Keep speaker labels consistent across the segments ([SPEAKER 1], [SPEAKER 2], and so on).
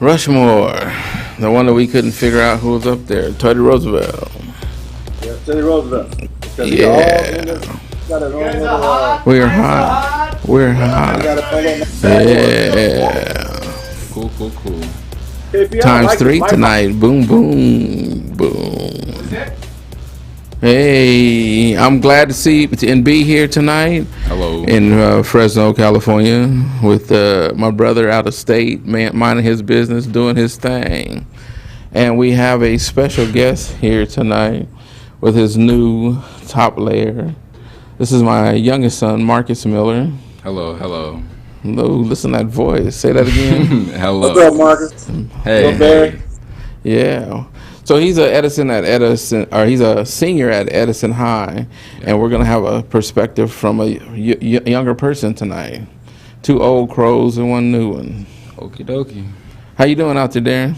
[SPEAKER 1] Rushmore, the one that we couldn't figure out who was up there. Teddy Roosevelt.
[SPEAKER 2] Yeah, Teddy Roosevelt. Because he all in this,
[SPEAKER 1] Yeah.
[SPEAKER 2] got his
[SPEAKER 3] You
[SPEAKER 2] own
[SPEAKER 3] guys
[SPEAKER 2] little,
[SPEAKER 3] are hot.
[SPEAKER 1] We're
[SPEAKER 3] You guys are
[SPEAKER 1] hot.
[SPEAKER 3] hot.
[SPEAKER 1] We're
[SPEAKER 2] he got
[SPEAKER 1] hot.
[SPEAKER 2] his own little backboard.
[SPEAKER 1] Yeah.
[SPEAKER 4] Cool, cool, cool.
[SPEAKER 2] KP, I don't
[SPEAKER 1] Times
[SPEAKER 2] like this
[SPEAKER 1] three
[SPEAKER 2] mic.
[SPEAKER 1] tonight. Boom, boom,
[SPEAKER 3] Who's
[SPEAKER 1] boom.
[SPEAKER 3] it?
[SPEAKER 1] Hey, I'm glad to see and be here tonight
[SPEAKER 4] Hello.
[SPEAKER 1] in Fresno, California, with my brother out of state, minding his business, doing his thing. And we have a special guest here tonight with his new top layer. This is my youngest son, Marcus Miller.
[SPEAKER 4] Hello, hello.
[SPEAKER 1] Hello, listen to that voice. Say that again.
[SPEAKER 4] Hello.
[SPEAKER 2] What's up, Marcus?
[SPEAKER 4] Hey,
[SPEAKER 2] Little Barry?
[SPEAKER 4] hey.
[SPEAKER 1] Yeah. So he's he's a senior at Edison High, and we're gonna have a perspective from a younger person tonight. Two old crows and one new one.
[SPEAKER 4] Okie dokie.
[SPEAKER 1] How you doing out there, Darren?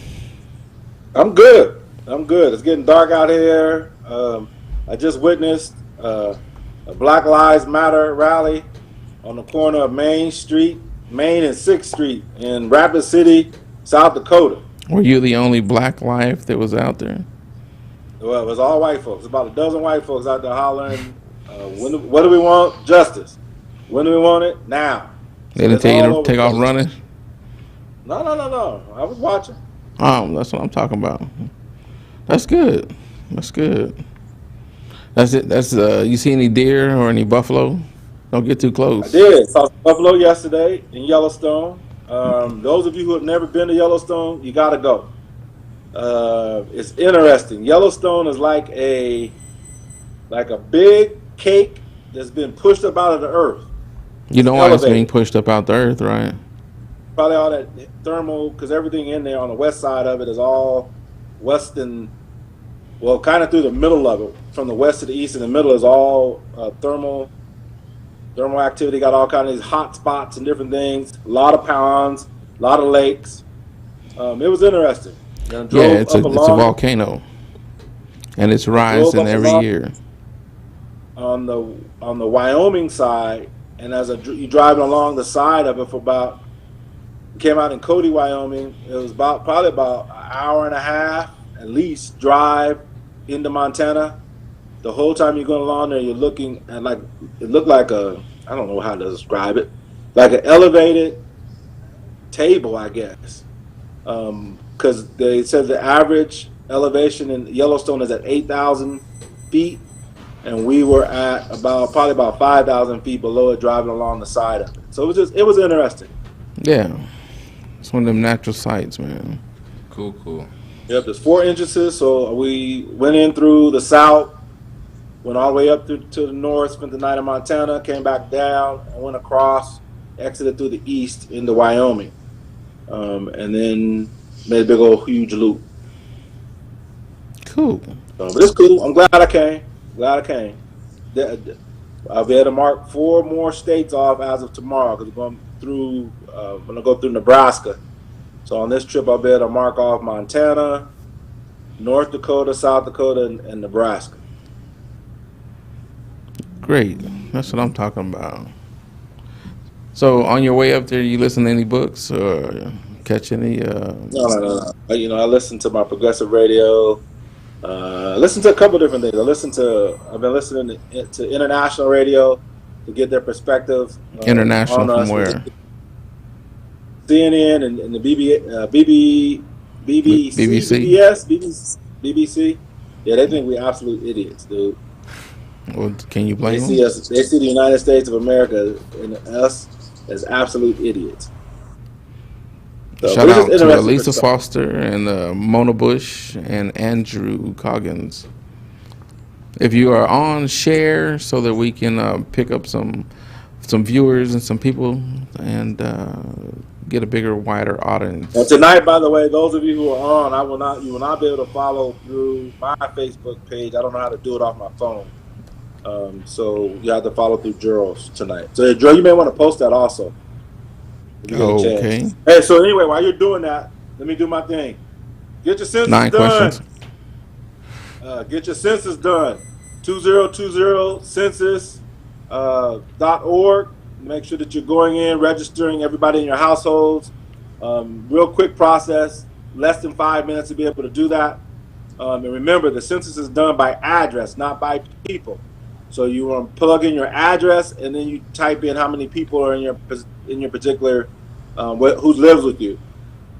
[SPEAKER 2] I'm good. I'm good. It's getting dark out here. I just witnessed a Black Lives Matter rally on the corner of Main and 6th Street in Rapid City, South Dakota.
[SPEAKER 1] Were you the only black life that was out there?
[SPEAKER 2] Well, it was all white folks. About a dozen white folks out there hollering, what do we want? Justice. When do we want it? Now.
[SPEAKER 1] They didn't
[SPEAKER 2] it's
[SPEAKER 1] tell you
[SPEAKER 2] all
[SPEAKER 1] to
[SPEAKER 2] over
[SPEAKER 1] take
[SPEAKER 2] the
[SPEAKER 1] off
[SPEAKER 2] place.
[SPEAKER 1] running?
[SPEAKER 2] No. I was watching.
[SPEAKER 1] Oh, that's what I'm talking about. That's good. That's good. That's it. You see any deer or any buffalo? Don't get too
[SPEAKER 2] I
[SPEAKER 1] close.
[SPEAKER 2] did. Saw buffalo yesterday in Yellowstone. Those of you who have never been to Yellowstone, you got to go. It's interesting. Yellowstone is like a big cake that's been pushed up out of the earth.
[SPEAKER 1] You know why it's
[SPEAKER 2] Elevated.
[SPEAKER 1] being pushed up out the earth, right?
[SPEAKER 2] Probably all that thermal, because everything in there on the west side of it is all western. Well, kind of through the middle of it, from the west to the east, in the middle is all thermal activity. Got all kinds of these hot spots and different things. A lot of ponds, a lot of lakes. It was interesting.
[SPEAKER 1] Yeah, it's a volcano, and it's rising every year.
[SPEAKER 2] On the Wyoming side, and you driving along the side of it for about, came out in Cody, Wyoming. It was probably about an hour and a half at least drive into Montana. The whole time you're going along there, you're looking at it looked like I don't know how to describe it, like an elevated table, I guess. Because they said the average elevation in Yellowstone is at 8,000 feet, and we were at probably about 5,000 feet below it, driving along the side of it. So it was interesting.
[SPEAKER 1] Yeah, it's one of them natural sights, man.
[SPEAKER 4] Cool, cool.
[SPEAKER 2] Yep, there's 4 entrances, so we went in through the south, went all the way up to the north, spent the night in Montana, came back down, and went across, exited through the east into Wyoming, and then made a big old huge loop.
[SPEAKER 1] Cool.
[SPEAKER 2] But it's cool. I'm glad I came. I'll be able to mark 4 more states off as of tomorrow because I'm going to go through Nebraska. So on this trip, I'll be able to mark off Montana, North Dakota, South Dakota, and Nebraska.
[SPEAKER 1] Great. That's what I'm talking about. So on your way up there, you listen to any books or catch any?
[SPEAKER 2] No. I listen to my progressive radio. I listen to a couple different things. I've been listening to international radio to get their perspective.
[SPEAKER 1] International
[SPEAKER 2] on
[SPEAKER 1] from
[SPEAKER 2] us.
[SPEAKER 1] where?
[SPEAKER 2] CNN and the BBC. Yeah, they think we're absolute idiots, dude.
[SPEAKER 1] Well, can you blame them?
[SPEAKER 2] They see the United States of America and us as absolute idiots. So,
[SPEAKER 1] Shout out to Lisa Foster and Mona Bush and Andrew Coggins. If you are on, share so that we can pick up some viewers and some people and get a bigger, wider audience.
[SPEAKER 2] And tonight, by the way, those of you who are on, you will not be able to follow through my Facebook page. I don't know how to do it off my phone. So you have to follow through Gerald's tonight. So Gerald, you may want to post that also.
[SPEAKER 1] Okay.
[SPEAKER 2] Hey, so anyway, while you're doing that, let me do my thing. Get your census
[SPEAKER 1] 9
[SPEAKER 2] done.
[SPEAKER 1] questions.
[SPEAKER 2] Get your census done. 2020census.org. Make sure that you're going in, registering everybody in your households. Real quick process, less than 5 minutes to be able to do that. And remember, the census is done by address, not by people. So you want to plug in your address, and then you type in how many people are in your particular who lives with you.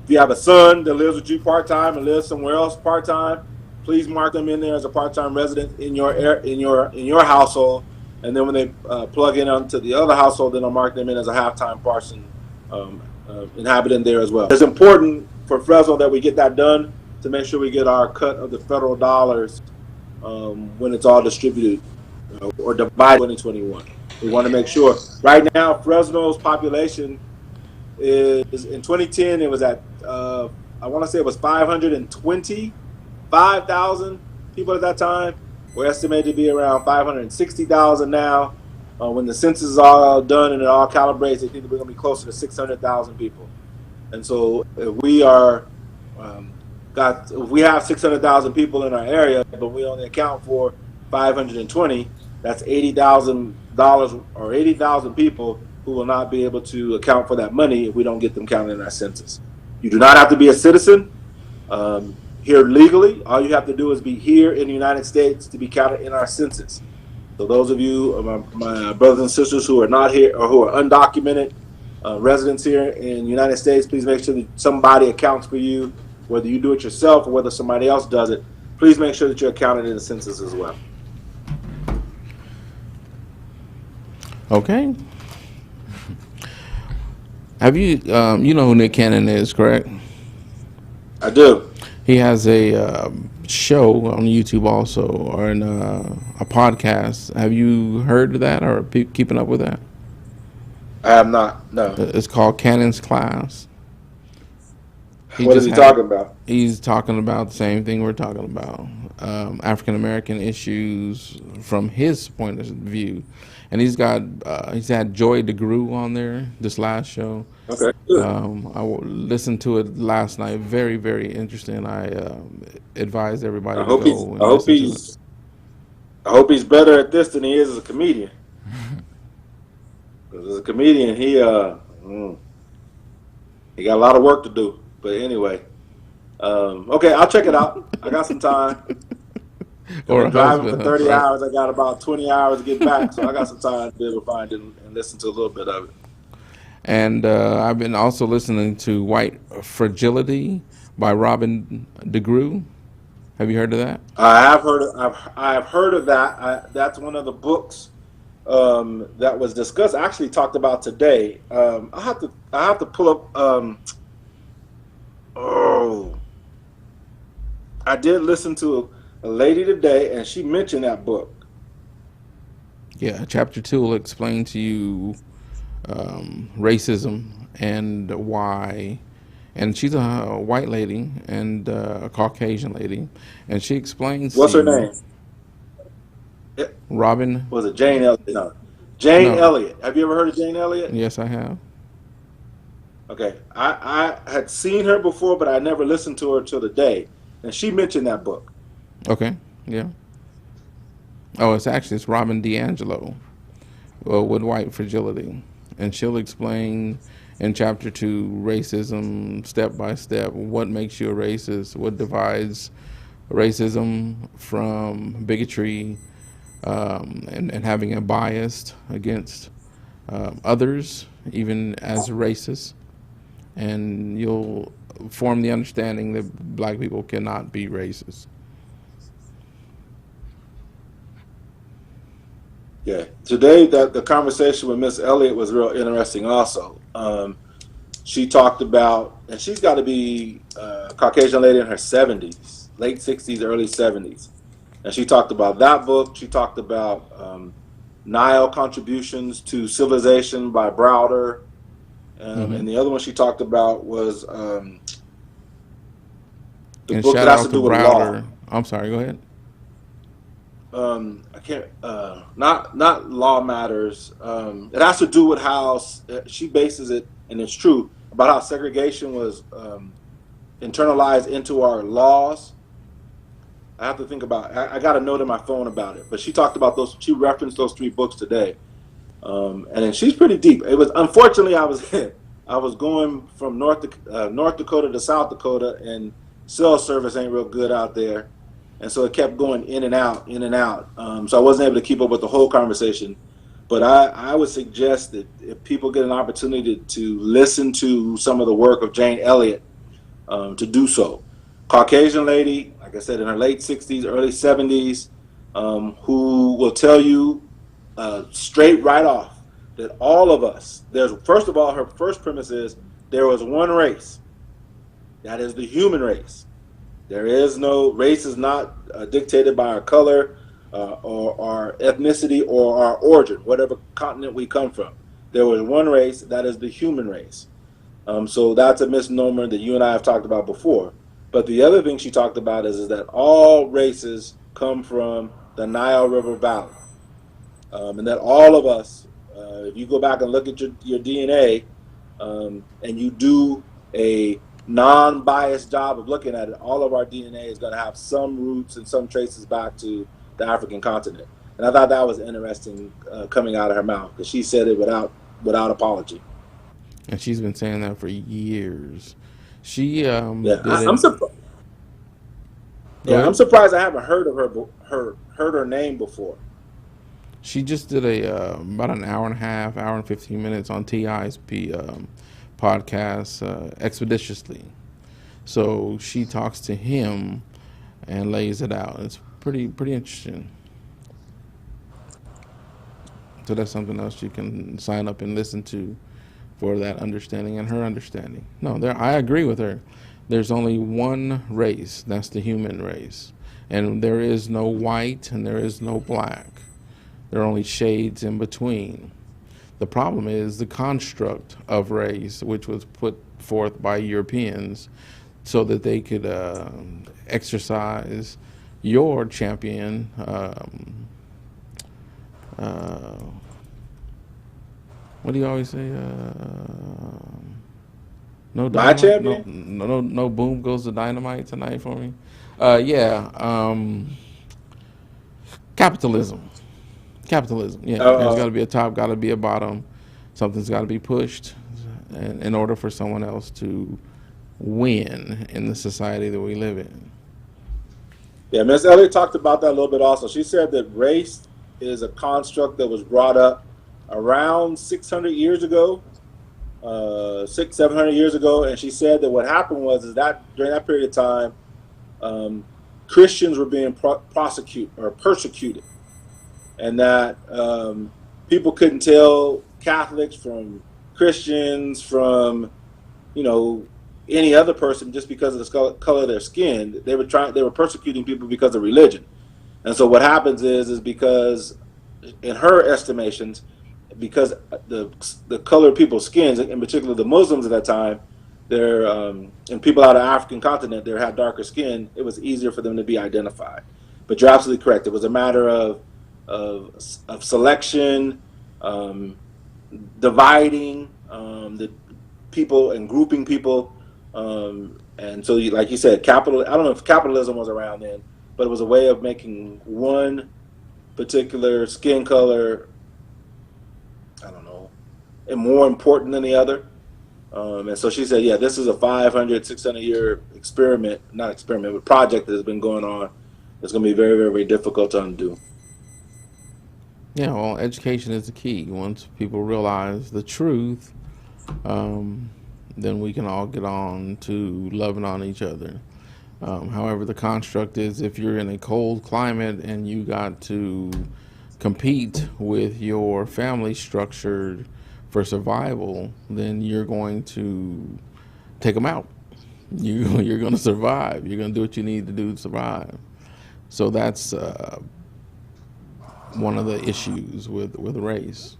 [SPEAKER 2] If you have a son that lives with you part time and lives somewhere else part time, please mark them in there as a part time resident in your household. And then when they plug in onto the other household, then I'll mark them in as a half-time person inhabitant there as well. It's important for Fresno that we get that done to make sure we get our cut of the federal dollars when it's all distributed or divided in 2021. We want to make sure. Right now, Fresno's population is in 2010. It was at I want to say it was 525,000 people at that time. We're estimated to be around 560,000 now. When the census is all done and it all calibrates, I think we're going to be closer to 600,000 people. And so if we are if we have 600,000 people in our area, but we only account for 520, that's $80,000 or 80,000 people who will not be able to account for that money if we don't get them counted in our census. You do not have to be a citizen here legally. All you have to do is be here in the United States to be counted in our census. So those of you, my brothers and sisters who are not here or who are undocumented residents here in the United States, please make sure that somebody accounts for you, whether you do it yourself or whether somebody else does it. Please make sure that you're counted in the census as well.
[SPEAKER 1] Okay. Have you, you know who Nick Cannon is, correct?
[SPEAKER 2] I do.
[SPEAKER 1] He has a show on YouTube also, or a podcast. Have you heard of that or keeping up with that?
[SPEAKER 2] I have not, no.
[SPEAKER 1] It's called Cannon's Class.
[SPEAKER 2] What is he talking about?
[SPEAKER 1] He's talking about the same thing we're talking about, African American issues from his point of view, and he's had Joy DeGruy on there this last show.
[SPEAKER 2] Okay.
[SPEAKER 1] I listened to it last night. Very, very interesting. I advise everybody to go.
[SPEAKER 2] I hope he's better at this than he is as a comedian. Because as a comedian, he got a lot of work to do. But anyway, okay, I'll check it out. I got some time.
[SPEAKER 1] Or
[SPEAKER 2] driving for 30 hours, I got about 20 hours to get back, so I got some time to be able to find it and listen to a little bit of it.
[SPEAKER 1] And I've been also listening to White Fragility by Robin DeGruy. Have you heard of that?
[SPEAKER 2] I have heard of that. That's one of the books that was discussed. I actually talked about today. I have to pull up. I did listen to a lady today, and she mentioned that book.
[SPEAKER 1] Yeah, chapter 2 will explain to you racism and why. And she's a white lady and a Caucasian lady, and she explains.
[SPEAKER 2] What's her name?
[SPEAKER 1] Robin.
[SPEAKER 2] Was it Jane Elliott? No. Jane Elliott. Have you ever heard of Jane Elliott?
[SPEAKER 1] Yes, I have.
[SPEAKER 2] Okay, I had seen her before, but I never listened to her till today, and she mentioned that book.
[SPEAKER 1] Okay, yeah. Oh, it's Robin DiAngelo with White Fragility, and she'll explain in chapter 2 racism step by step, what makes you a racist, what divides racism from bigotry, and having a bias against others, even as racist. And you'll form the understanding that black people cannot be racist.
[SPEAKER 2] Yeah. Today, the conversation with Miss Elliott was real interesting also. She talked about, and she's got to be a Caucasian lady in her 70s, late 60s, early 70s. And she talked about that book. She talked about Nile Contributions to Civilization by Browder. And the other one she talked about was the book that has to do with law.
[SPEAKER 1] I'm sorry, go ahead.
[SPEAKER 2] I can't, not Law Matters. It has to do with how she bases it, and it's true, about how segregation was internalized into our laws. I have to think about, I got a note in my phone about it, but she talked about those, she referenced those 3 books today. And then she's pretty deep. It was, unfortunately, I was going from North Dakota to South Dakota, and cell service ain't real good out there, and so it kept going in and out, in and out. So I wasn't able to keep up with the whole conversation. But I would suggest that if people get an opportunity to listen to some of the work of Jane Elliott, to do so. Caucasian lady, like I said, in her late 60s, early 70s, who will tell you straight right off that all of us, there's first of all, her first premise is there was one race, that is the human race. There is no race is not dictated by our color or our ethnicity or our origin, whatever continent we come from. There was one race, that is the human race. So that's a misnomer that you and I have talked about before. But the other thing she talked about is that all races come from the Nile River Valley. And that all of us, if you go back and look at your DNA and you do a non-biased job of looking at it, all of our DNA is going to have some roots and some traces back to the African continent. And I thought that was interesting coming out of her mouth, because she said it without apology.
[SPEAKER 1] And she's been saying that for years. She
[SPEAKER 2] Yeah,
[SPEAKER 1] did
[SPEAKER 2] I'm
[SPEAKER 1] it.
[SPEAKER 2] surprised.
[SPEAKER 1] Go
[SPEAKER 2] Yeah, I'm
[SPEAKER 1] ahead.
[SPEAKER 2] surprised I haven't heard of heard her name before.
[SPEAKER 1] She just did a about an hour and a half, hour and 15 minutes on Ti's podcast expeditiously. So she talks to him and lays it out. It's pretty interesting. So that's something else you can sign up and listen to for that understanding and her understanding. No, there I agree with her. There's only one race, that's the human race. And there is no white and there is no black. There are only shades in between. The problem is the construct of race, which was put forth by Europeans so that they could exercise your champion. Uh, what do you always say? No
[SPEAKER 2] My
[SPEAKER 1] dynamite, no,
[SPEAKER 2] champion?
[SPEAKER 1] no, no boom goes the dynamite tonight for me. Yeah, capitalism. Capitalism. Yeah, there's got
[SPEAKER 2] Uh,
[SPEAKER 1] to be a top, got to be a bottom. Something's got to be pushed, in order for someone else to win in the society that we live in.
[SPEAKER 2] yeah, Miss Elliott talked about that a little bit also. She said that race is a construct that was brought up around 600 years ago, 700 years ago, and she said that what happened was is that during that period of time, Christians were being prosecuted or persecuted, and that people couldn't tell Catholics from Christians from you know any other person just because of the color of their skin. They were persecuting people because of religion. And so what happens is because in her estimations, because the color of people's skins, in particular the Muslims at that time, they're and people out of the African continent, they had darker skin. It was easier for them to be identified. But you're absolutely correct. It was a matter of selection, dividing the people and grouping people. And so, like you said, capital. I don't know if capitalism was around then, but it was a way of making one particular skin color, I don't know, and more important than the other. And so she said, yeah, this is a 500, 600-year experiment, not experiment, but project that has been going on. It's going to be very, very, very difficult to undo.
[SPEAKER 1] Yeah, well, education is the key. Once people realize the truth, then we can all get on to loving on each other. However, the construct is if you're in a cold climate and you got to compete with your family structured for survival, then you're going to take them out. You're going to survive. You're going to do what you need to do to survive. So that's one of the issues with race.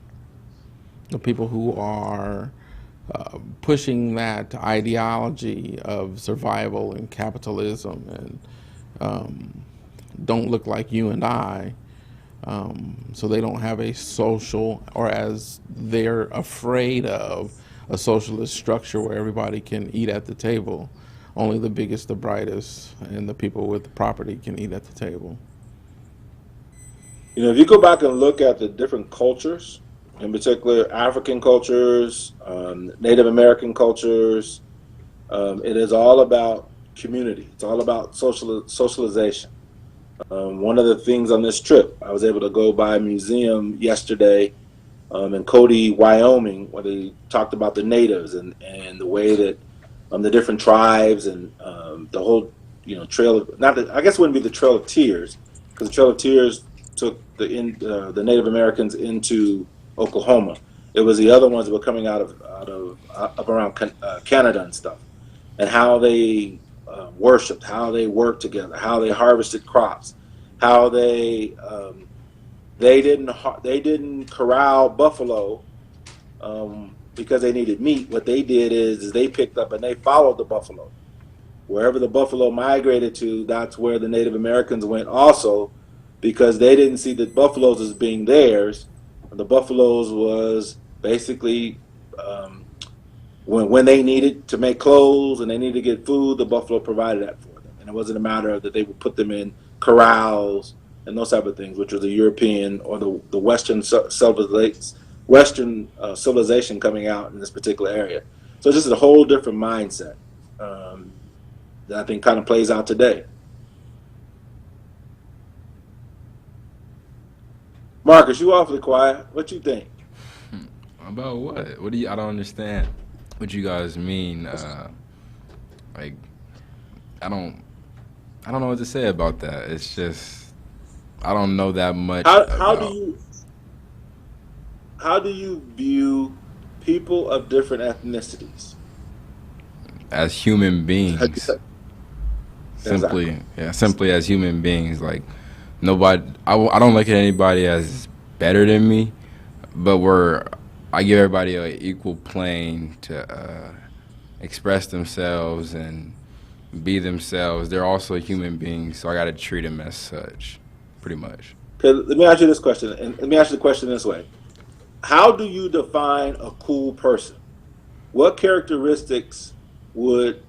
[SPEAKER 1] The people who are pushing that ideology of survival and capitalism and don't look like you and I, so they don't have a social, or as they're afraid of, a socialist structure where everybody can eat at the table. Only the biggest, the brightest, and the people with the property can eat at the table.
[SPEAKER 2] If you go back and look at the different cultures in particular African cultures, Native American cultures. It is all about community. It's all about socialization. One of the things on this trip, I was able to go by a museum yesterday in Cody, Wyoming, where they talked about the natives and the way that the different tribes and the whole trail of not the, I guess it wouldn't be the Trail of Tears because the Trail of Tears took the Native Americans into Oklahoma. It was the other ones that were coming out of up around Canada and stuff, and how they worshipped, how they worked together, how they harvested crops, how they didn't corral buffalo because they needed meat. What they did is they picked up and they followed the buffalo. Wherever the buffalo migrated to, that's where the Native Americans went also, because they didn't see the buffaloes as being theirs. The buffaloes was basically when they needed to make clothes and they needed to get food, the buffalo provided that for them. And it wasn't a matter of that they would put them in corrals and those type of things, which was the European or the Western civilization coming out in this particular area. So it's just a whole different mindset that I think kind of plays out today. Marcus, you awfully quiet. What you think?
[SPEAKER 4] About what? What do you? I don't understand what you guys mean. Like, I don't. I don't know what to say about that. It's just I don't know that much
[SPEAKER 2] How
[SPEAKER 4] about
[SPEAKER 2] how do you view people of different ethnicities?
[SPEAKER 4] as human beings.
[SPEAKER 2] Exactly.
[SPEAKER 4] Simply as human beings. Like nobody. I don't look at anybody as better than me, but I give everybody an equal plane to express themselves and be themselves. They're also human beings, so I got to treat them as such, pretty much.
[SPEAKER 2] Okay, let me ask you this question, and let me ask you the question this way: how do you define a cool person? What characteristics would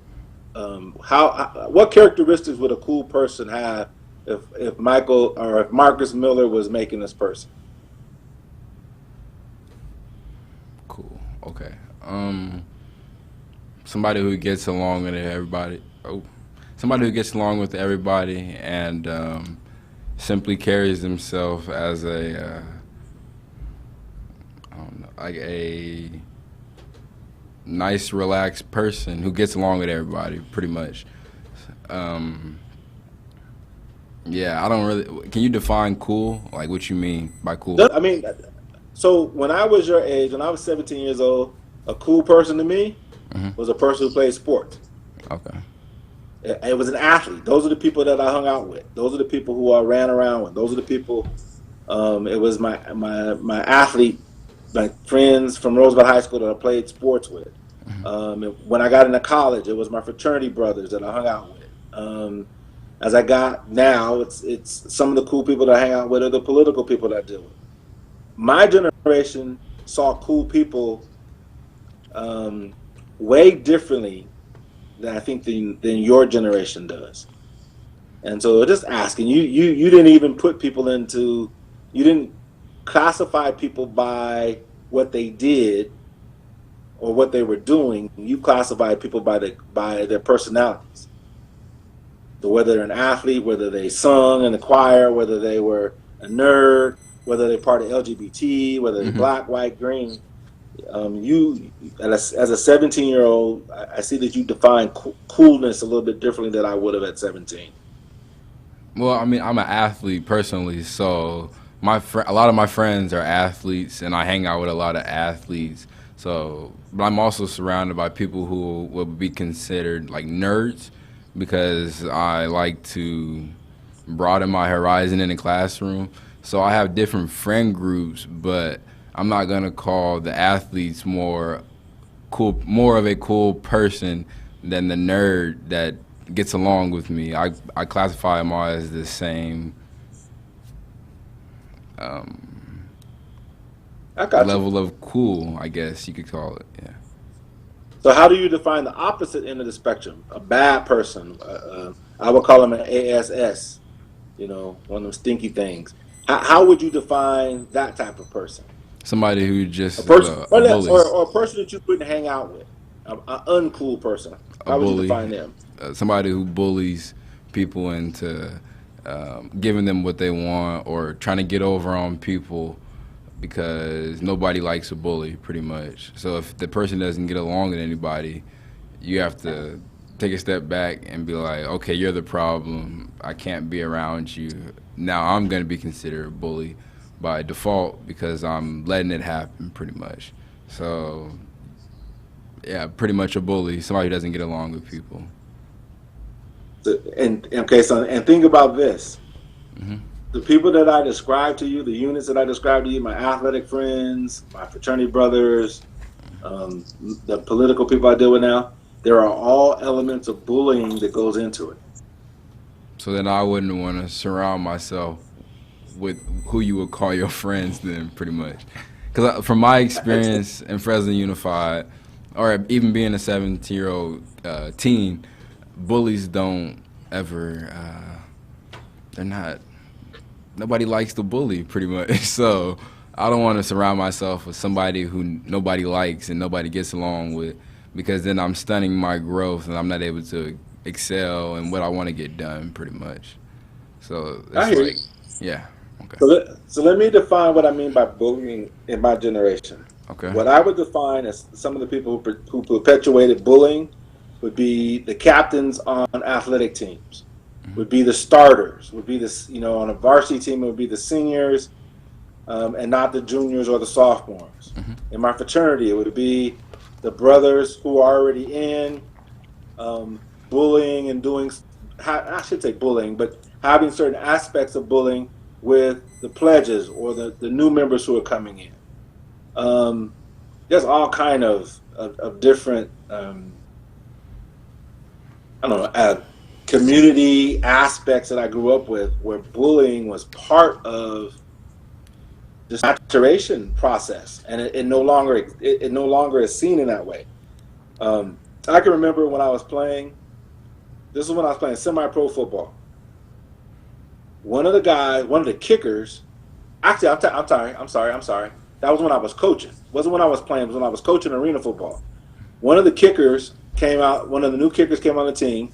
[SPEAKER 2] what characteristics would a cool person have if Michael or if Marcus Miller was making this person?
[SPEAKER 4] Cool. Okay. Somebody who gets along with everybody. Oh, somebody who gets along with everybody and simply carries themselves as a I don't know, like a nice, relaxed person who gets along with everybody, pretty much. Yeah, I don't really. Can you define cool? Like, what you mean by cool?
[SPEAKER 2] I mean, so when I was your age, when I was 17 years old, a cool person to me was a person who played sports.
[SPEAKER 4] Okay.
[SPEAKER 2] It was an athlete. Those are the people that I hung out with. Those are the people who I ran around with. Those are the people. It was my athlete, my friends from Roosevelt High School that I played sports with. When I got into college, it was my fraternity brothers that I hung out with. As I got now, it's some of the cool people that I hang out with are the political people that I deal with. My generation saw cool people way differently than I think than your generation does. And so just asking, you didn't even put people into, you didn't classify people by what they did or what they were doing. You classified people by their personalities. So whether they're an athlete, whether they sung in the choir, whether they were a nerd, whether they're part of LGBT, whether they're black, white, green. You, as a 17-year-old, I see that you define coolness a little bit differently than I would have at 17.
[SPEAKER 4] Well, I mean, I'm an athlete personally, so a lot of my friends are athletes, and I hang out with a lot of athletes. So, but I'm also surrounded by people who would be considered like nerds because I like to broaden my horizon in the classroom. So I have different friend groups, but I'm not gonna call the athletes more of a cool person than the nerd that gets along with me. I classify them all as the same level of cool, I guess you could call it. Yeah.
[SPEAKER 2] So how do you define the opposite end of the spectrum? A bad person. I would call them an ASS. One of them stinky things. How would you define that type of person?
[SPEAKER 4] Somebody who just
[SPEAKER 2] A
[SPEAKER 4] is
[SPEAKER 2] person,
[SPEAKER 4] a bully,
[SPEAKER 2] or a person that you wouldn't hang out with, an uncool person.
[SPEAKER 4] a
[SPEAKER 2] How would you
[SPEAKER 4] bully,
[SPEAKER 2] define them?
[SPEAKER 4] somebody who bullies people into giving them what they want or trying to get over on people because nobody likes a bully, pretty much. So if the person doesn't get along with anybody, you have to take a step back and be like, okay, you're the problem. I can't be around you. Now I'm going to be considered a bully by default because I'm letting it happen, pretty much. So, yeah, pretty much a bully, somebody who doesn't get along with people.
[SPEAKER 2] And think about this.
[SPEAKER 4] Mm-hmm.
[SPEAKER 2] The people that I described to you, the units that I described to you, my athletic friends, my fraternity brothers, the political people I deal with now, there are all elements of bullying that goes into it.
[SPEAKER 4] So then I wouldn't want to surround myself with who you would call your friends then, pretty much. Because from my experience in Fresno Unified, or even being a 17-year-old teen, bullies don't ever, they're not, nobody likes to bully, pretty much. So I don't want to surround myself with somebody who nobody likes and nobody gets along with, because then I'm stunning my growth and I'm not able to excel in what I want to get done, pretty much. So
[SPEAKER 2] I
[SPEAKER 4] it's
[SPEAKER 2] hear
[SPEAKER 4] like,
[SPEAKER 2] you.
[SPEAKER 4] yeah, okay.
[SPEAKER 2] So let me define what I mean by bullying in my generation.
[SPEAKER 4] Okay.
[SPEAKER 2] What I would define as some of the people who perpetuated bullying would be the captains on athletic teams, would be the starters, would be this, on a varsity team, it would be the seniors, and not the juniors or the sophomores. In my fraternity, it would be the brothers who are already in, bullying and doing, I should say bullying, but having certain aspects of bullying with the pledges or the new members who are coming in. There's all kind of different, community aspects that I grew up with where bullying was part of this maturation process, and it no longer is seen in that way. I can remember when I was playing. This is when I was playing semi-pro football. One of the kickers. Actually, I'm sorry. That was when I was coaching. It wasn't when I was playing. It was when I was coaching arena football. One of the kickers came out. One of the new kickers came on the team.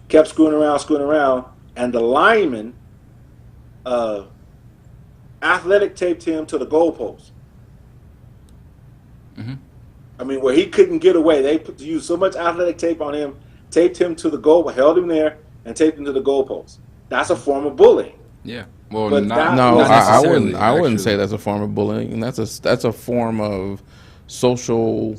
[SPEAKER 2] Kept screwing around, and the lineman athletic taped him to the goalpost. I mean, where he couldn't get away. They used so much athletic tape on him, taped him to the goal, held him there, and taped him to the goalpost. That's a form of bullying.
[SPEAKER 4] Yeah. Well,
[SPEAKER 2] But
[SPEAKER 4] not
[SPEAKER 1] I
[SPEAKER 4] necessarily.
[SPEAKER 1] I wouldn't say
[SPEAKER 4] actually.
[SPEAKER 1] that's a form of bullying. That's a form of social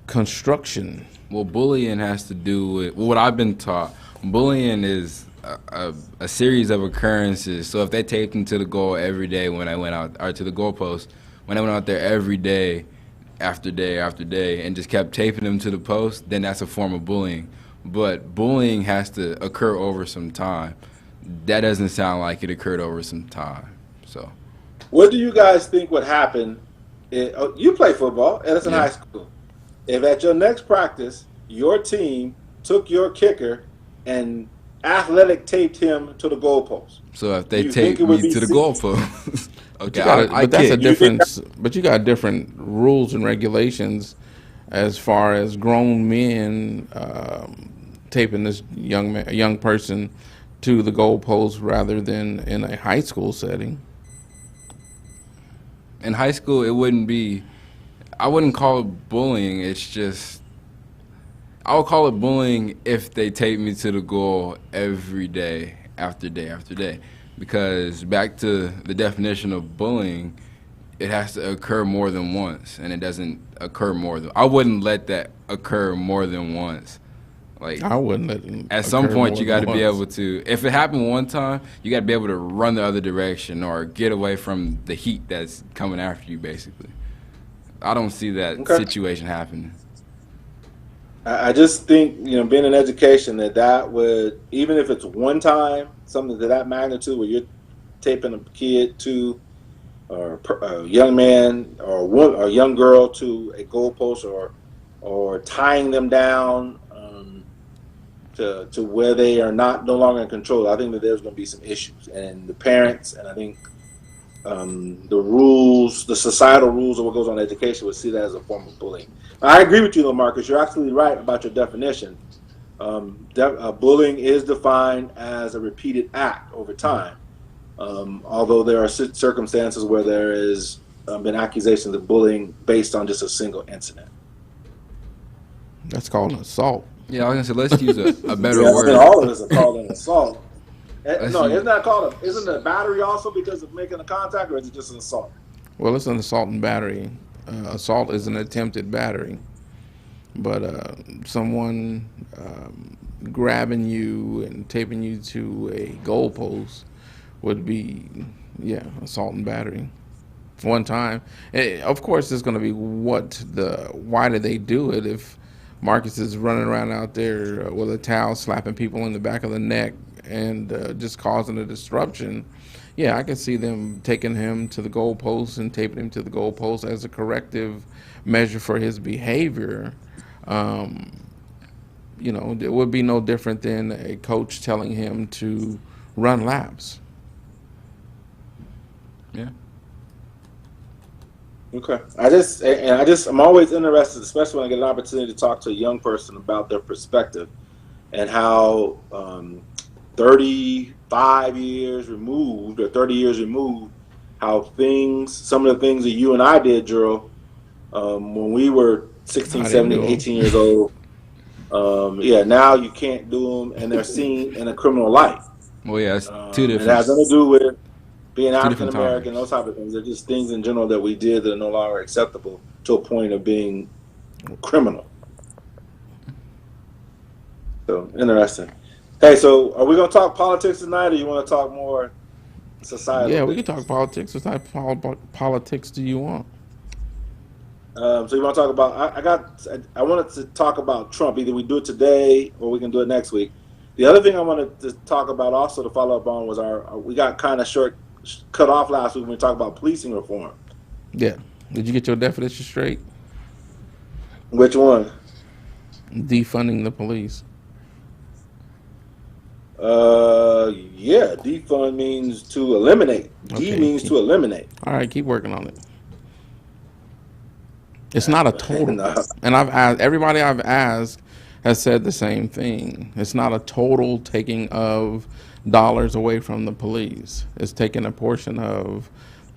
[SPEAKER 1] construction.
[SPEAKER 4] Well, bullying has to do with what I've been taught. Bullying is a series of occurrences. So if they taped him to the goal every day when I went out, or to the goalpost, when I went out there every day, after day after day, and just kept taping him to the post, then that's a form of bullying. But bullying has to occur over some time. That doesn't sound like it occurred over some time. So,
[SPEAKER 2] What do you guys think would happen? You play football, Edison
[SPEAKER 4] Yeah.
[SPEAKER 2] High School. If at your next practice, your team took your kicker and athletic taped him to the goalpost.
[SPEAKER 4] so if they
[SPEAKER 2] You
[SPEAKER 4] tape
[SPEAKER 2] think it would
[SPEAKER 4] me
[SPEAKER 2] be
[SPEAKER 4] to the
[SPEAKER 2] seen?
[SPEAKER 4] goalpost, okay,
[SPEAKER 1] But that's a
[SPEAKER 4] kick.
[SPEAKER 1] difference. But you got different rules and regulations as far as grown men taping this young person to the goalpost rather than in a high school setting.
[SPEAKER 4] In high school, it wouldn't be. I wouldn't call it bullying. It's just. I would call it bullying if they tape me to the goal every day, after day after day. Because back to the definition of bullying, it has to occur more than once, and it doesn't occur more than. I wouldn't let that occur more than once. Like,
[SPEAKER 1] I wouldn't let it
[SPEAKER 4] at some
[SPEAKER 1] occur
[SPEAKER 4] point,
[SPEAKER 1] more
[SPEAKER 4] you got to
[SPEAKER 1] than
[SPEAKER 4] be
[SPEAKER 1] once.
[SPEAKER 4] able to. If it happened one time, you got to be able to run the other direction or get away from the heat that's coming after you. Basically, I don't see that
[SPEAKER 2] Okay.
[SPEAKER 4] situation happening.
[SPEAKER 2] I just think, being in education, that would, even if it's one time, something to that magnitude where you're taping a kid to, or a young man or a young girl to a goalpost, or tying them down to where they are no longer in control, I think that there's going to be some issues, and the parents, and I think the rules, the societal rules of what goes on in education would see that as a form of bullying. I agree with you, though, Marcus. You're absolutely right about your definition. Bullying is defined as a repeated act over time, although there are circumstances where there has been accusations of bullying based on just a single incident.
[SPEAKER 1] That's called an assault.
[SPEAKER 4] Yeah, I was gonna say let's use a better
[SPEAKER 2] Yeah, I
[SPEAKER 4] word.
[SPEAKER 2] mean, all of this is called an assault. No,
[SPEAKER 4] use-
[SPEAKER 2] isn't that called isn't it a battery also because of making a contact, or is it just an assault?
[SPEAKER 1] Well, it's an assault and battery. Assault is an attempted battery, but someone grabbing you and taping you to a goalpost would be, yeah, assault and battery. One time, of course, there's going to be why did they do it? If Marcus is running around out there with a towel, slapping people in the back of the neck and just causing a disruption, yeah, I can see them taking him to the goalpost and taping him to the goalpost as a corrective measure for his behavior. It would be no different than a coach telling him to run laps.
[SPEAKER 4] Yeah.
[SPEAKER 2] Okay. I'm always interested, especially when I get an opportunity to talk to a young person about their perspective and how 35 years removed or 30 years removed, how some of the things that you and I did, Gerald, when we were 16, 17, 18 years old, now you can't do them, and they're seen in a criminal light.
[SPEAKER 4] Well, yeah, it's two different.
[SPEAKER 2] It has nothing to do with being African
[SPEAKER 4] different
[SPEAKER 2] American, those type of things. They're just things in general that we did that are no longer acceptable to a point of being criminal. So interesting. Hey, so are we going to talk politics tonight, or you want to talk more society?
[SPEAKER 1] Yeah, we can talk politics. What type of politics do you want?
[SPEAKER 2] So you want to talk about? I wanted to talk about Trump. Either we do it today or we can do it next week. The other thing I wanted to talk about, also to follow up on, was we got kind of cut off last week when we talked about policing reform.
[SPEAKER 1] Yeah. Did you get your definition straight?
[SPEAKER 2] Which one?
[SPEAKER 1] Defunding the police.
[SPEAKER 2] Yeah. Defund means to eliminate.
[SPEAKER 1] Okay,
[SPEAKER 2] D means to eliminate.
[SPEAKER 1] All right, keep working on it. It's not a total.
[SPEAKER 2] No.
[SPEAKER 1] And everybody I've asked has said the same thing. It's not a total taking of dollars away from the police. It's taking a portion of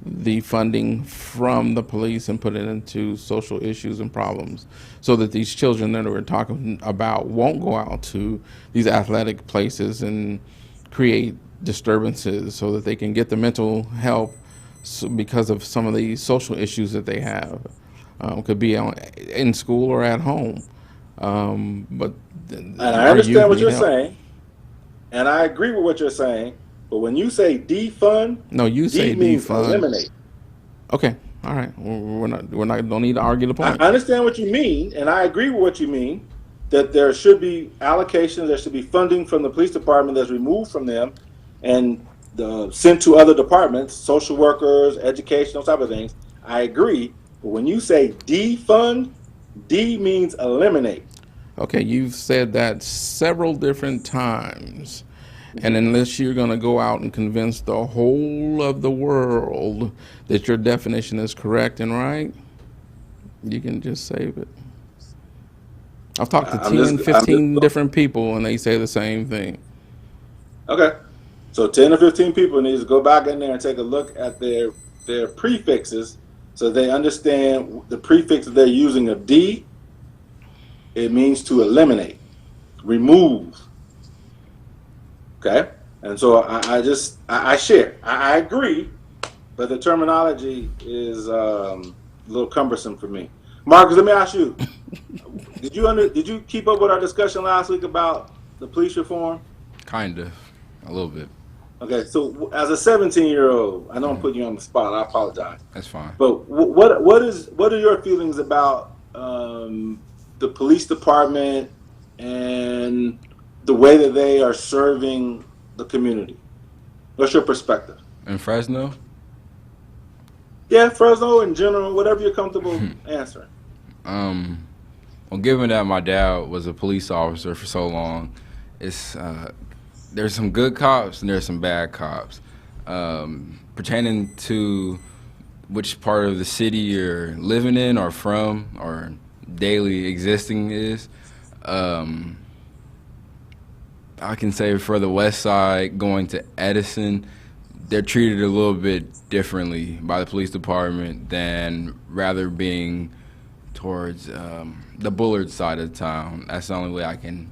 [SPEAKER 1] the funding from the police and put it into social issues and problems so that these children that we're talking about won't go out to these athletic places and create disturbances so that they can get the mental help because of some of the social issues that they have. Could be in school or at home. And
[SPEAKER 2] I understand what you're saying, and I agree with what you're saying. But when you say defund,
[SPEAKER 1] no, you say
[SPEAKER 2] means
[SPEAKER 1] defund.
[SPEAKER 2] Eliminate.
[SPEAKER 1] Okay, all right. Don't need to argue the point.
[SPEAKER 2] I understand what you mean, and I agree with what you mean. That there should be allocations, there should be funding from the police department that's removed from them and sent to other departments, social workers, education, those type of things. I agree. But when you say defund, D means eliminate.
[SPEAKER 1] Okay, you've said that several different times. And unless you're going to go out and convince the whole of the world that your definition is correct and right, you can just save it. I've talked to 15 different people, and they say the same thing.
[SPEAKER 2] Okay. So 10 or 15 people need to go back in there and take a look at their prefixes so they understand the prefix that they're using of D. It means to eliminate, remove. Okay? And so I share. I agree, but the terminology is a little cumbersome for me. Marcus, let me ask you. Did you keep up with our discussion last week about the police reform?
[SPEAKER 4] Kind of. A little bit.
[SPEAKER 2] Okay, so as a 17-year-old, I know I'm putting you on the spot. I apologize.
[SPEAKER 4] That's fine.
[SPEAKER 2] But what are your feelings about the police department and the way that they are serving the community? What's your perspective?
[SPEAKER 4] In Fresno?
[SPEAKER 2] Yeah, Fresno in general, whatever you're comfortable answering.
[SPEAKER 4] Well, given that my dad was a police officer for so long, it's there's some good cops and there's some bad cops. pertaining to which part of the city you're living in or from or daily existing is. I can say for the West Side, going to Edison, they're treated a little bit differently by the police department than rather being towards the Bullard side of town. That's the only way I can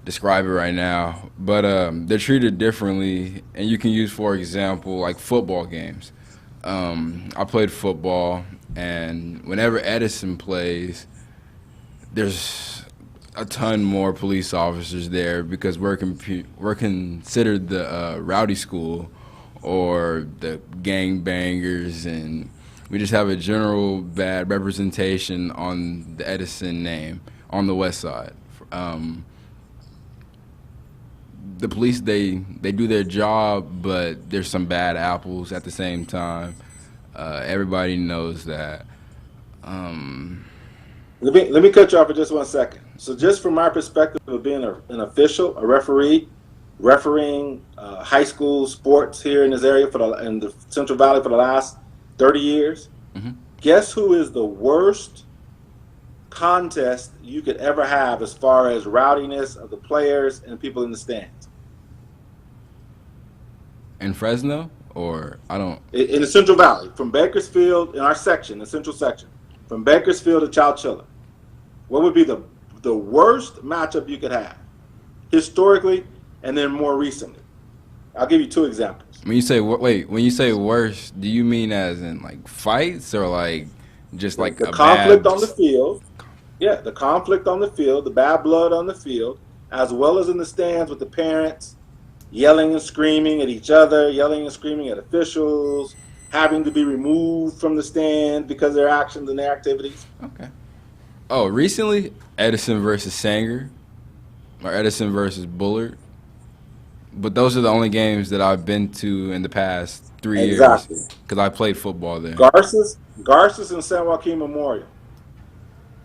[SPEAKER 4] describe it right now. But they're treated differently, and you can use, for example, like football games. I played football, and whenever Edison plays, there's a ton more police officers there because we're considered the rowdy school or the gang bangers, and we just have a general bad representation on the Edison name on the West Side. The police, they do their job, but there's some bad apples at the same time. Everybody knows that.
[SPEAKER 2] Let me cut you off for just 1 second. So just from my perspective of being an official, a referee, refereeing high school sports here in this area in the Central Valley for the last 30 years, guess who is the worst contest you could ever have as far as rowdiness of the players and people in the stands?
[SPEAKER 4] In Fresno, or I don't.
[SPEAKER 2] In the Central Valley, from Bakersfield, in our section, the central section, from Bakersfield to Chowchilla, what would be the worst matchup you could have historically and then more recently? I'll give you 2 examples.
[SPEAKER 4] When you say when you say worst, do you mean as in like fights or like just like
[SPEAKER 2] the conflict on the field? Yeah, the conflict on the field, the bad blood on the field, as well as in the stands with the parents yelling and screaming at each other, yelling and screaming at officials, having to be removed from the stand because of their actions and their activities.
[SPEAKER 4] Okay. Oh, recently, Edison versus Sanger, or Edison versus Bullard. But those are the only games that I've been to in the past 3 years.
[SPEAKER 2] Exactly.
[SPEAKER 4] Because I played football there.
[SPEAKER 2] Garces and San Joaquin Memorial.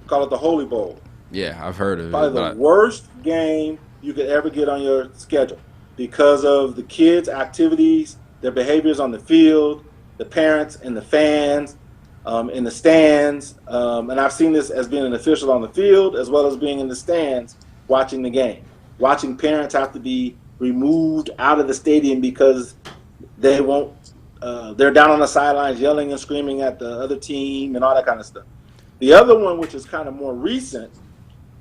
[SPEAKER 2] We call it the Holy Bowl.
[SPEAKER 4] Yeah, I've heard of it.
[SPEAKER 2] Probably the worst game you could ever get on your schedule because of the kids' activities, their behaviors on the field, the parents and the fans in the stands. And I've seen this as being an official on the field as well as being in the stands watching the game. Watching parents have to be removed out of the stadium because they won't. They're down on the sidelines yelling and screaming at the other team and all that kind of stuff. The other one, which is kind of more recent,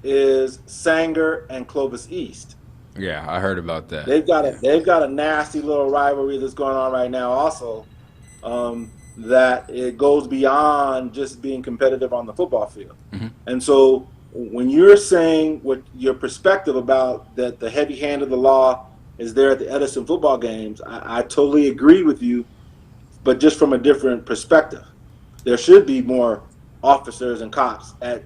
[SPEAKER 2] is Sanger and Clovis East.
[SPEAKER 4] Yeah, I heard about that.
[SPEAKER 2] They've got a nasty little rivalry that's going on right now also, that it goes beyond just being competitive on the football field. And so when you're saying what your perspective about that the heavy hand of the law is there at the Edison football games, I totally agree with you, but just from a different perspective. There should be more officers and cops at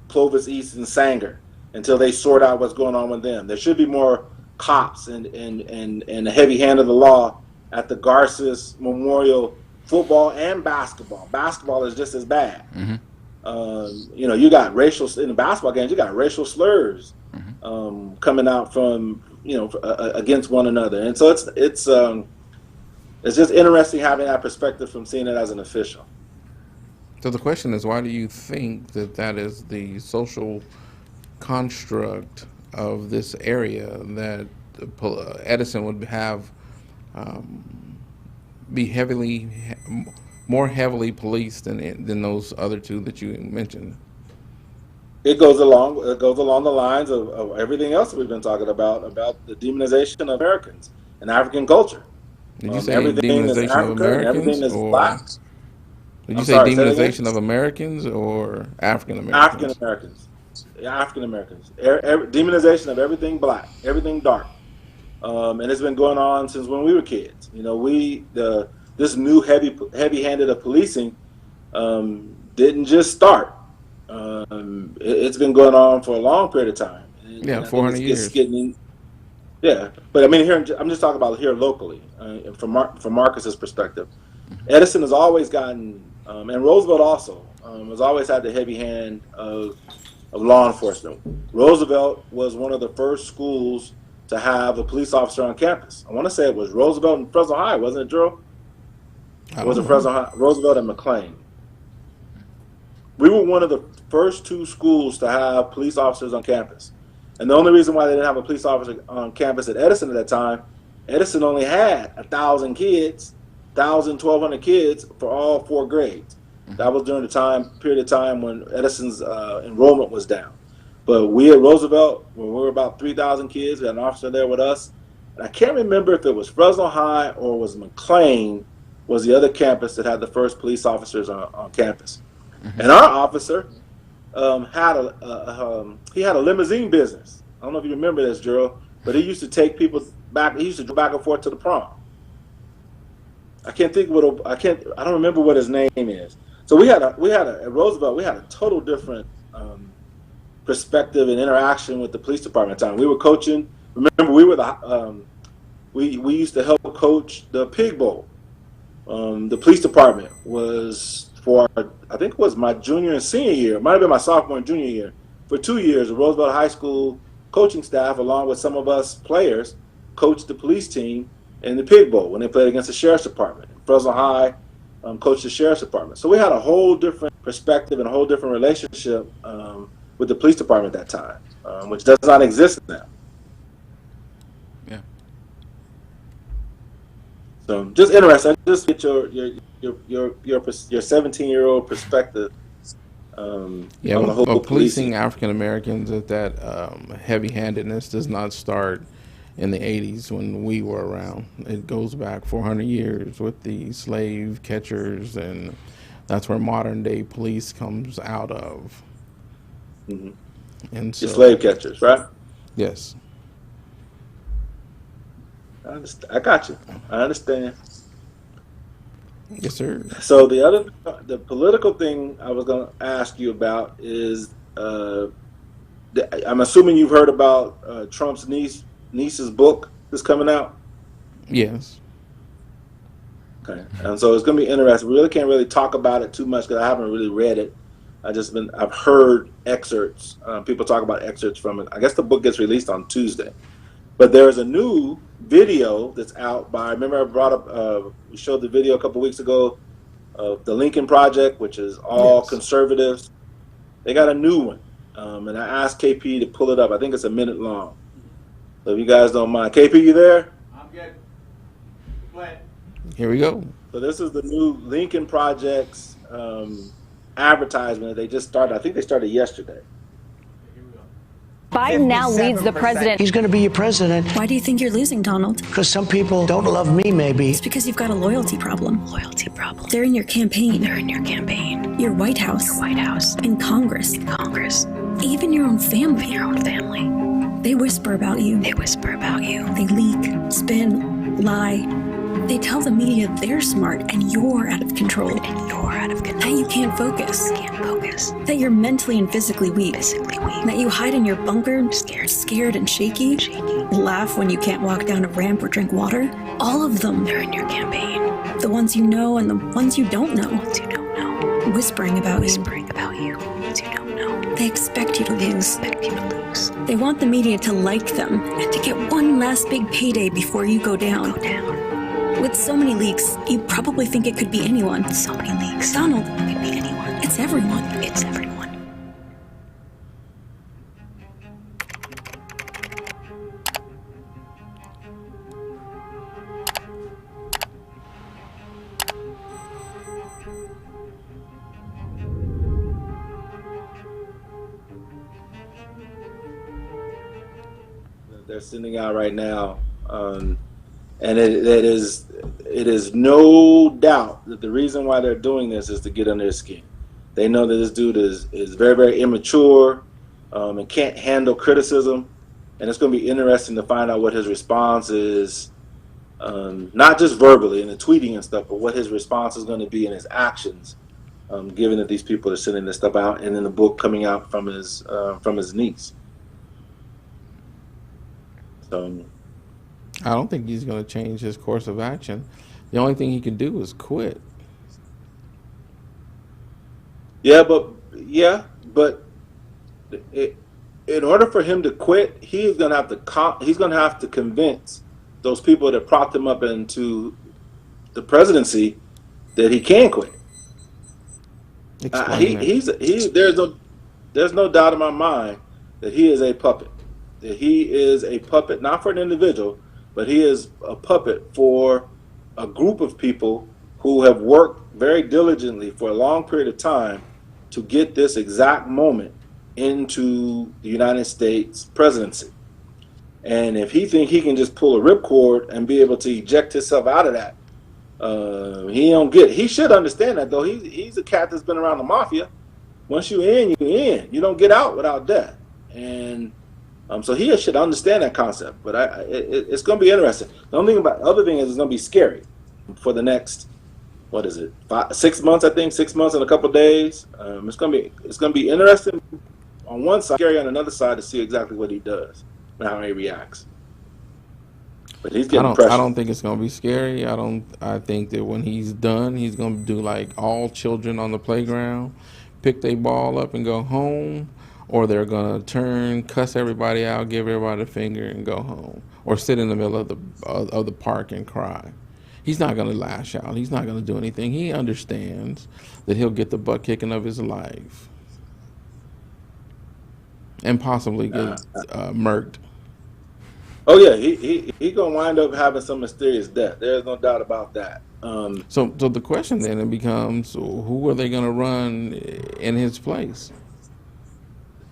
[SPEAKER 2] Clovis East and Sanger until they sort out what's going on with them. There should be more cops and a heavy hand of the law at the Garces Memorial football and basketball. Basketball is just as bad. You got in the basketball games, you got racial slurs coming out from against one another, and so it's just interesting having that perspective from seeing it as an official.
[SPEAKER 1] So the question is, why do you think that is the social construct of this area that Edison would have be more heavily policed than those other 2 that you mentioned?
[SPEAKER 2] It goes along the lines of everything else that we've been talking about the demonization of Americans and African culture.
[SPEAKER 1] Did you say
[SPEAKER 2] everything that's
[SPEAKER 1] demonization of
[SPEAKER 2] African,
[SPEAKER 1] Americans?
[SPEAKER 2] everything that's black.
[SPEAKER 1] Did you say demonization of Americans or African Americans?
[SPEAKER 2] African Americans. Demonization of everything black, everything dark. And it's been going on since when we were kids. This new heavy-handed of policing didn't just start. It's been going on for a long period of time. And
[SPEAKER 1] 400 years.
[SPEAKER 2] But I mean, I'm just talking about here locally, from Marcus's perspective. Edison has always gotten, and Roosevelt also, has always had the heavy hand of law enforcement. Roosevelt was one of the first schools to have a police officer on campus. I want to say it was Roosevelt and Fresno High, wasn't it, Drew? Or was it Fresno High? Roosevelt and McLean. We were one of the first two schools to have police officers on campus. And the only reason why they didn't have a police officer on campus at Edison at that time, Edison only had 1,000 kids, 1,200 kids for all 4 grades. That was during the period of time when Edison's enrollment was down. But we at Roosevelt, when we were about 3,000 kids, we had an officer there with us. And I can't remember if it was Fresno High or was McLean was the other campus that had the first police officers on campus. And our officer had a limousine business. I don't know if you remember this, Gerald, but he used to take people back. He used to go back and forth to the prom. I don't remember what his name is. So at Roosevelt, we had a total different perspective and interaction with the police department at the time. We were coaching. Remember, we were we used to help coach the Pig Bowl. The police department was for, I think it was my junior and senior year. It might have been my sophomore and junior year. For 2 years, the Roosevelt High School coaching staff, along with some of us players, coached the police team in the Pig Bowl when they played against the Sheriff's Department. Fresno High coached the Sheriff's Department. So we had a whole different perspective and a whole different relationship with the police department at that time, which does not exist now.
[SPEAKER 1] Yeah.
[SPEAKER 2] So just interesting. Just get your 17-year-old perspective. On the whole
[SPEAKER 1] policing African Americans at that heavy-handedness does not start in the 80s when we were around. It goes back 400 years with the slave catchers, and that's where modern-day police comes out of.
[SPEAKER 2] Mm-hmm.
[SPEAKER 1] And so,
[SPEAKER 2] the slave catchers, right?
[SPEAKER 1] Yes.
[SPEAKER 2] I got you. I understand.
[SPEAKER 1] Yes, sir.
[SPEAKER 2] So the political thing I was going to ask you about is, I'm assuming you've heard about Trump's niece's book that's coming out.
[SPEAKER 1] Yes.
[SPEAKER 2] Okay, and so it's going to be interesting. We really can't really talk about it too much because I haven't really read it. I've heard excerpts. People talk about excerpts from it. I guess the book gets released on Tuesday. But there is a new video that's out remember I brought up, we showed the video a couple weeks ago of the Lincoln Project, which is all conservatives. They got a new one. And I asked KP to pull it up. I think it's a minute long. So if you guys don't mind. KP, you there?
[SPEAKER 3] I'm good. Go ahead.
[SPEAKER 1] Here we go.
[SPEAKER 2] So this is the new Lincoln Project's advertisement. They just started. I think they started yesterday.
[SPEAKER 5] Biden now leads the president.
[SPEAKER 6] He's going to be your president.
[SPEAKER 5] Why do you think you're losing, Donald?
[SPEAKER 6] Because some people don't love me, maybe.
[SPEAKER 5] It's because you've got a loyalty problem. Loyalty problem. They're in your campaign. They're in your campaign. Your White House. Your White House. In Congress. In Congress. Even your own family. Your own family. They whisper about you. They whisper about you. They leak, spin, lie. They tell the media they're smart and you're out of control. And you're out of control. That you can't focus. Can't focus. That you're mentally and physically weak. Physically weak. That you hide in your bunker, scared and shaky. Laugh when you can't walk down a ramp or drink water. All of them. They're in your campaign. The ones you know and the ones you don't know. The ones you don't know. Whispering about you. Whispering about you. The ones you don't know. They expect you to lose. They expect you to lose. They want the media to like them and to get one last big payday before you go down. With so many leaks, you probably think it could be anyone. So many leaks. Donald, it could be anyone. It's everyone. It's everyone.
[SPEAKER 2] They're sending out right now. And it is no doubt that the reason why they're doing this is to get under his skin. They know that this dude is very, very immature and can't handle criticism. And it's going to be interesting to find out what his response is, not just verbally in the tweeting and stuff, but what his response is going to be in his actions, given that these people are sending this stuff out and then the book coming out from his niece. So
[SPEAKER 1] I don't think he's going to change his course of action. The only thing he can do is quit.
[SPEAKER 2] Yeah, but in order for him to quit, he's going to have to convince those people that propped him up into the presidency that he can quit. There's no doubt in my mind that he is a puppet. That he is a puppet, not for an individual, but he is a puppet for a group of people who have worked very diligently for a long period of time to get this exact moment into the United States presidency. And if he think he can just pull a ripcord and be able to eject himself out of that, he don't get it. He should understand that, though. He's a cat that's been around the mafia. Once you're in, you're in. You don't get out without death. And so he should understand that concept. But it's going to be interesting. The other thing is it's going to be scary for the next, 6 months? I think 6 months and a couple of days. It's going to be interesting on one side, scary on another side to see exactly what he does and how he reacts. But he's getting pressure.
[SPEAKER 1] I don't think it's going to be scary. I think that when he's done, he's going to do like all children on the playground, pick their ball up and go home, or they're going to turn, cuss everybody out, give everybody the finger and go home, or sit in the middle of the park and cry. He's not going to lash out. He's not going to do anything. He understands that he'll get the butt kicking of his life and possibly get murked.
[SPEAKER 2] Oh yeah, he gonna wind up having some mysterious death. There's no doubt about that.
[SPEAKER 1] So the question then it becomes, who are they going to run in his place?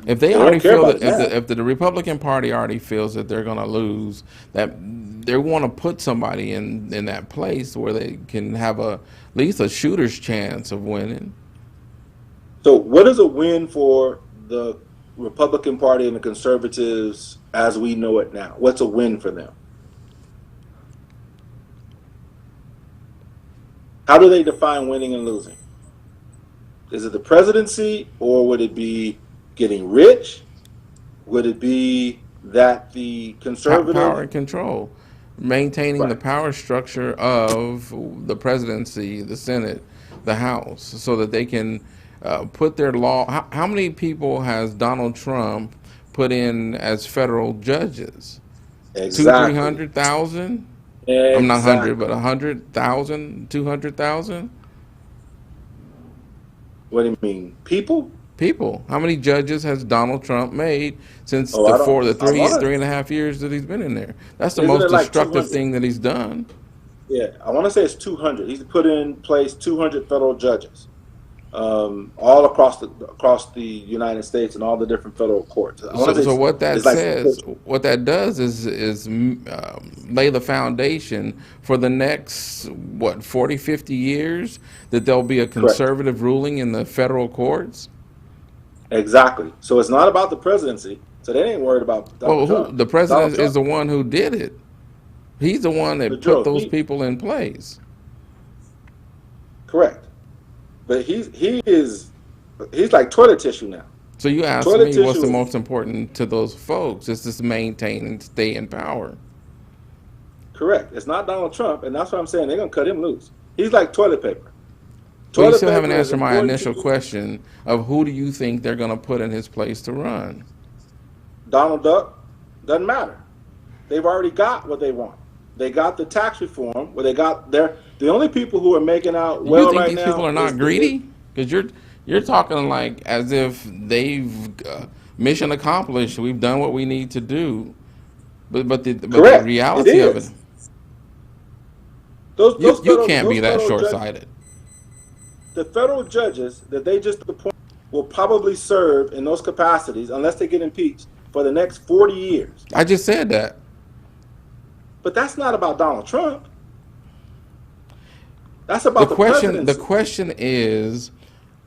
[SPEAKER 1] If they already feel that, if the Republican Party already feels that they're going to lose, that they want to put somebody in that place where they can have at least a shooter's chance of winning.
[SPEAKER 2] So what is a win for the Republican Party and the conservatives as we know it now? What's a win for them? How do they define winning and losing? Is it the presidency, or would it be getting rich? Would it be that the conservative
[SPEAKER 1] power and control, maintaining the power structure of the presidency, the Senate, the House, so that they can put their law? How many people has Donald Trump put in as federal judges?
[SPEAKER 2] Exactly.
[SPEAKER 1] 200,000-300,000?
[SPEAKER 2] Exactly.
[SPEAKER 1] I'm not 100, but 100,000, 200,000?
[SPEAKER 2] What do you mean? People?
[SPEAKER 1] How many judges has Donald Trump made since the 3.5 years that he's been in there? That's the most destructive thing that he's done.
[SPEAKER 2] Yeah, I want to say it's 200. He's put in place 200 federal judges, all across the United States and all the different federal courts.
[SPEAKER 1] So what that says, what that does is lay the foundation for the next 40, 50 years that there'll be a conservative ruling in the federal courts.
[SPEAKER 2] Exactly. So it's not about the presidency. So they ain't worried about Donald Trump.
[SPEAKER 1] The president is the one who did it. He's the one that put those people in place.
[SPEAKER 2] Correct. But he's like toilet tissue now.
[SPEAKER 1] So you ask me what's the most important to those folks? It's just maintain and stay in power.
[SPEAKER 2] Correct. It's not Donald Trump, and that's what I'm saying. They're gonna cut him loose. He's like toilet paper.
[SPEAKER 1] Well, you still haven't answered my initial question of who do you think they're going to put in his place to run?
[SPEAKER 2] Donald Duck. Doesn't matter. They've already got what they want. They got the tax reform where they got the only people who are making out well right now. You think these people are not greedy? Because you're talking like as if they've mission accomplished. We've done what we need to do. But the reality of it, you can't be that short-sighted. The federal judges that they just appointed will probably serve in those capacities, unless they get impeached, for the next 40 years.
[SPEAKER 1] I just said that.
[SPEAKER 2] But that's not about Donald Trump. That's about the presidency.
[SPEAKER 1] The question is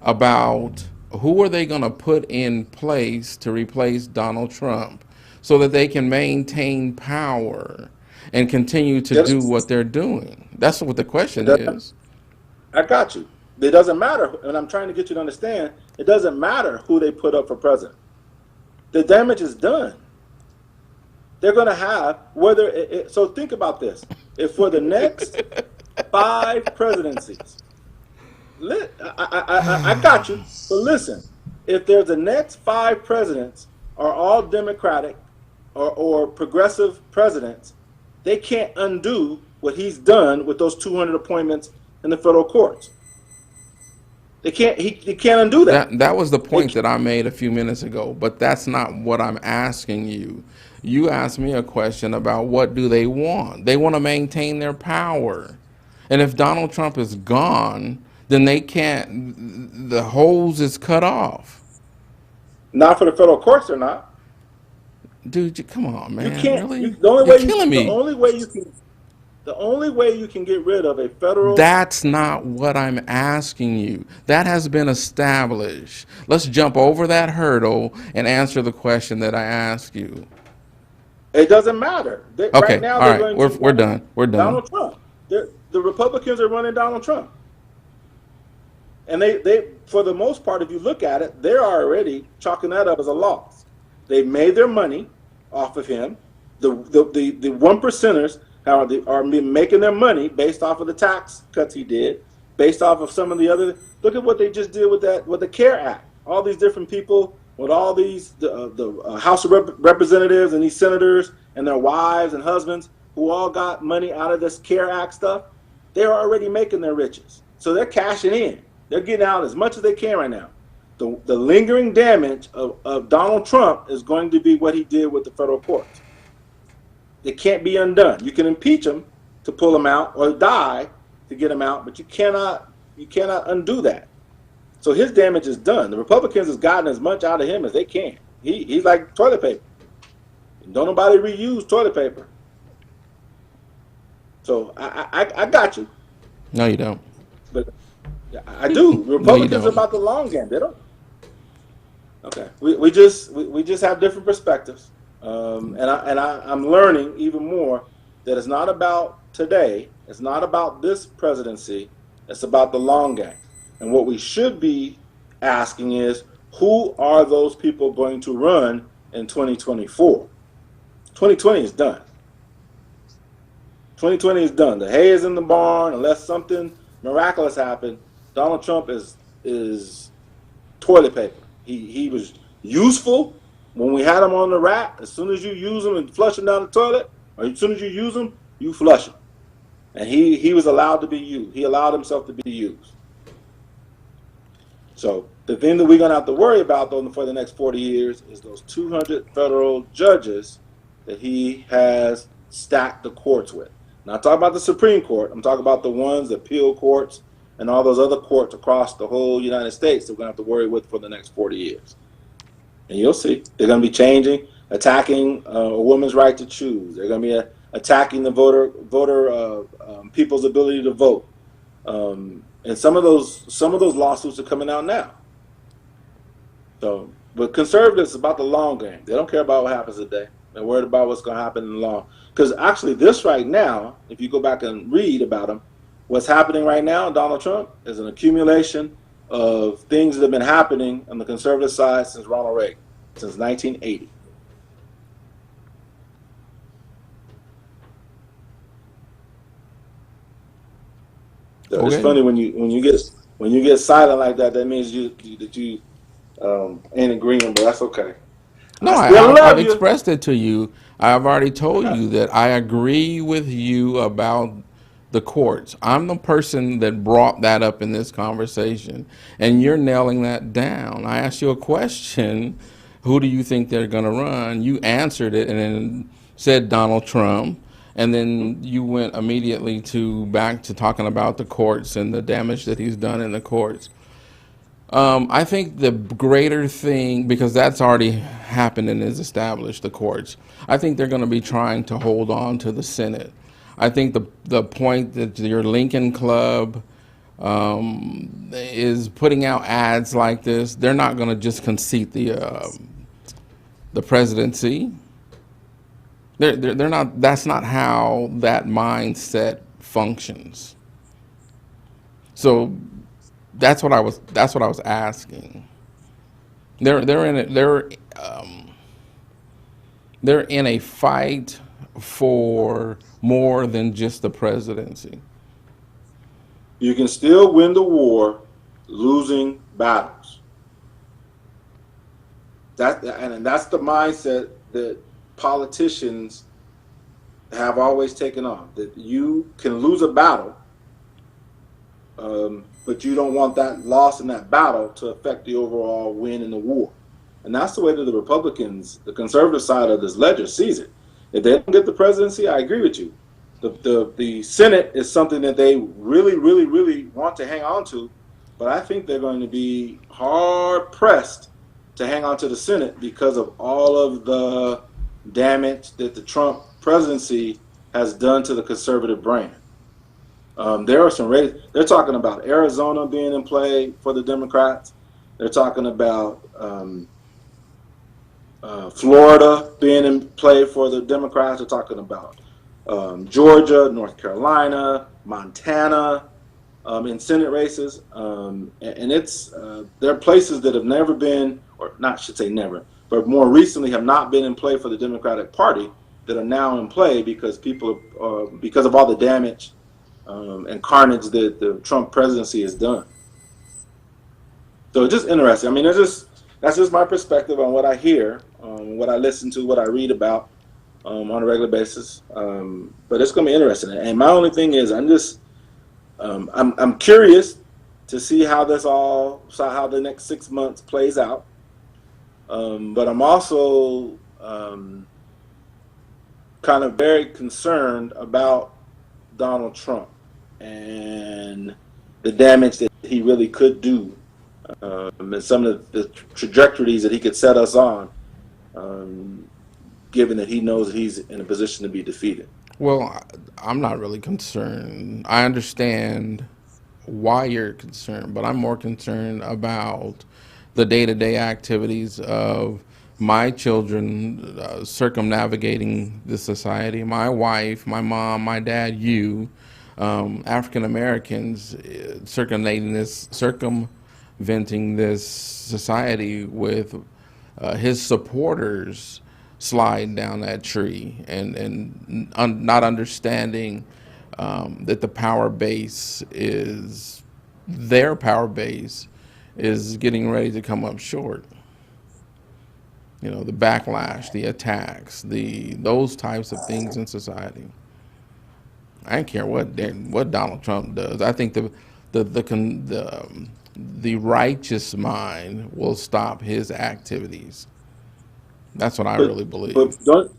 [SPEAKER 1] about who are they going to put in place to replace Donald Trump so that they can maintain power and continue to do what they're doing. That's what the question is.
[SPEAKER 2] I got you. It doesn't matter, and I'm trying to get you to understand, it doesn't matter who they put up for president. The damage is done. They're going to have, so think about this. If for the next 5 presidencies, I got you, but listen, if there's the next 5 presidents are all Democratic or progressive presidents, they can't undo what he's done with those 200 appointments in the federal courts. They can't. He can't undo that.
[SPEAKER 1] That was the point that I made a few minutes ago, but that's not what I'm asking you. You asked me a question about what do they want. They want to maintain their power. And if Donald Trump is gone, then they can't, the hose is cut off.
[SPEAKER 2] Not for the federal courts, they're not.
[SPEAKER 1] Dude, come on, man.
[SPEAKER 2] You can't.
[SPEAKER 1] Really?
[SPEAKER 2] The only
[SPEAKER 1] You're
[SPEAKER 2] way
[SPEAKER 1] killing me.
[SPEAKER 2] the only way you can get rid of a federal.
[SPEAKER 1] That's not what I'm asking you. That has been established. Let's jump over that hurdle and answer the question that I asked you.
[SPEAKER 2] It doesn't matter.
[SPEAKER 1] Okay,
[SPEAKER 2] Right now,
[SPEAKER 1] all
[SPEAKER 2] they're
[SPEAKER 1] right,
[SPEAKER 2] going to
[SPEAKER 1] we're done. We're done.
[SPEAKER 2] Donald Trump. The Republicans are running Donald Trump. And they, for the most part, if you look at it, they're already chalking that up as a loss. They've made their money off of him. The one percenters are making their money based off of the tax cuts he did, based off of some of the other. Look at what they just did with the CARE Act. All these different people with all these the House of Representatives and these senators and their wives and husbands who all got money out of this CARE Act stuff. They're already making their riches, so they're cashing in. They're getting out as much as they can right now. The lingering damage of Donald Trump is going to be what he did with the federal courts. It can't be undone. You can impeach him to pull him out or die to get him out, but you cannot undo that. So his damage is done. The Republicans has gotten as much out of him as they can. He's like toilet paper. Don't nobody reuse toilet paper. So I got you.
[SPEAKER 1] No, you don't.
[SPEAKER 2] But I do. Republicans
[SPEAKER 1] don't.
[SPEAKER 2] are about the long game. They don't. Okay. We just have different perspectives. And I'm learning even more that it's not about today. It's not about this presidency. It's about the long game. And what we should be asking is, who are those people going to run in 2024? 2020 is done. 2020 is done. The hay is in the barn. Unless something miraculous happened, Donald Trump is toilet paper. He was useful when we had him on the rack. As soon as you use him and flush him down the toilet, or as soon as you use him, you flush him. And he was allowed to be used. He allowed himself to be used. So the thing that we're going to have to worry about, though, for the next 40 years is those 200 federal judges that he has stacked the courts with. Now, I'm talking about the Supreme Court. I'm talking about the ones, the appeal courts, and all those other courts across the whole United States that we're going to have to worry with for the next 40 years. And you'll see. They're going to be changing, attacking a woman's right to choose. They're going to be attacking the voter people's ability to vote. And some of those lawsuits are coming out now. So, but conservatives about the long game. They don't care about what happens today. They're worried about what's going to happen in the long. Because actually, this right now, if you go back and read about him, what's happening right now, Donald Trump, is an accumulation of things that have been happening on the conservative side since Ronald Reagan, since 1980. So
[SPEAKER 1] Okay.
[SPEAKER 2] it's funny when you get silent like that. That means you ain't agreeing, but that's okay.
[SPEAKER 1] No, I've expressed it to you. I've already told you that I agree with you about the courts. I'm the person that brought that up in this conversation, and you're nailing that down. I asked you a question, who do you think they're going to run? You answered it and then said Donald Trump, and then you went immediately back to talking about the courts and the damage that he's done in the courts. I think the greater thing, because that's already happened and is established, the courts, I think they're going to be trying to hold on to the Senate. I think the point that your Lincoln Club is putting out ads like this, they're not going to just concede the presidency. They're not. That's not how that mindset functions. So that's what I was asking. They're in a fight for more than just the presidency.
[SPEAKER 2] You can still win the war losing battles. And that's the mindset that politicians have always taken on. That you can lose a battle, but you don't want that loss in that battle to affect the overall win in the war. And that's the way that the Republicans, the conservative side of this ledger, sees it. If they don't get the presidency, I agree with you. The Senate is something that they really, really, really want to hang on to, but I think they're going to be hard pressed to hang on to the Senate because of all of the damage that the Trump presidency has done to the conservative brand. There are some they're talking about Arizona being in play for the Democrats. They're talking about Florida being in play for the Democrats. They're talking about Georgia, North Carolina, Montana in Senate races. And it's there are places that have never been, or not should say never, but more recently have not been in play for the Democratic Party that are now in play because because of all the damage and carnage that the Trump presidency has done. So it's just interesting. I mean, that's just my perspective on what I hear, what I listen to, what I read about on a regular basis. But it's going to be interesting. And my only thing is, I'm curious to see how how the next 6 months plays out. But I'm also kind of very concerned about Donald Trump and the damage that he really could do, and some of the trajectories that he could set us on, given that he knows that he's in a position to be defeated.
[SPEAKER 1] Well, I'm not really concerned. I understand why you're concerned, but I'm more concerned about the day-to-day activities of my children circumnavigating the society, my wife, my mom, my dad, you, African Americans circumventing this society with his supporters sliding down that tree and not understanding that their power base is getting ready to come up short. You know, the backlash, the attacks, those types of things in society. I don't care what Donald Trump does. I think the righteous mind will stop his activities. That's what I really believe.
[SPEAKER 2] But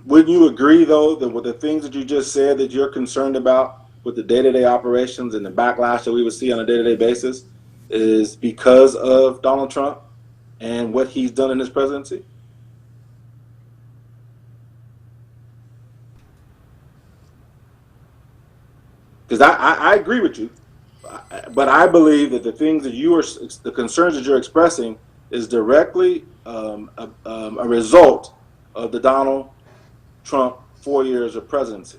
[SPEAKER 2] wouldn't you agree, though, that with the things that you just said that you're concerned about with the day-to-day operations and the backlash that we would see on a day-to-day basis is because of Donald Trump and what he's done in his presidency? Because I agree with you, but I believe that the things that the concerns that you're expressing is directly a result of the Donald Trump 4 years of presidency.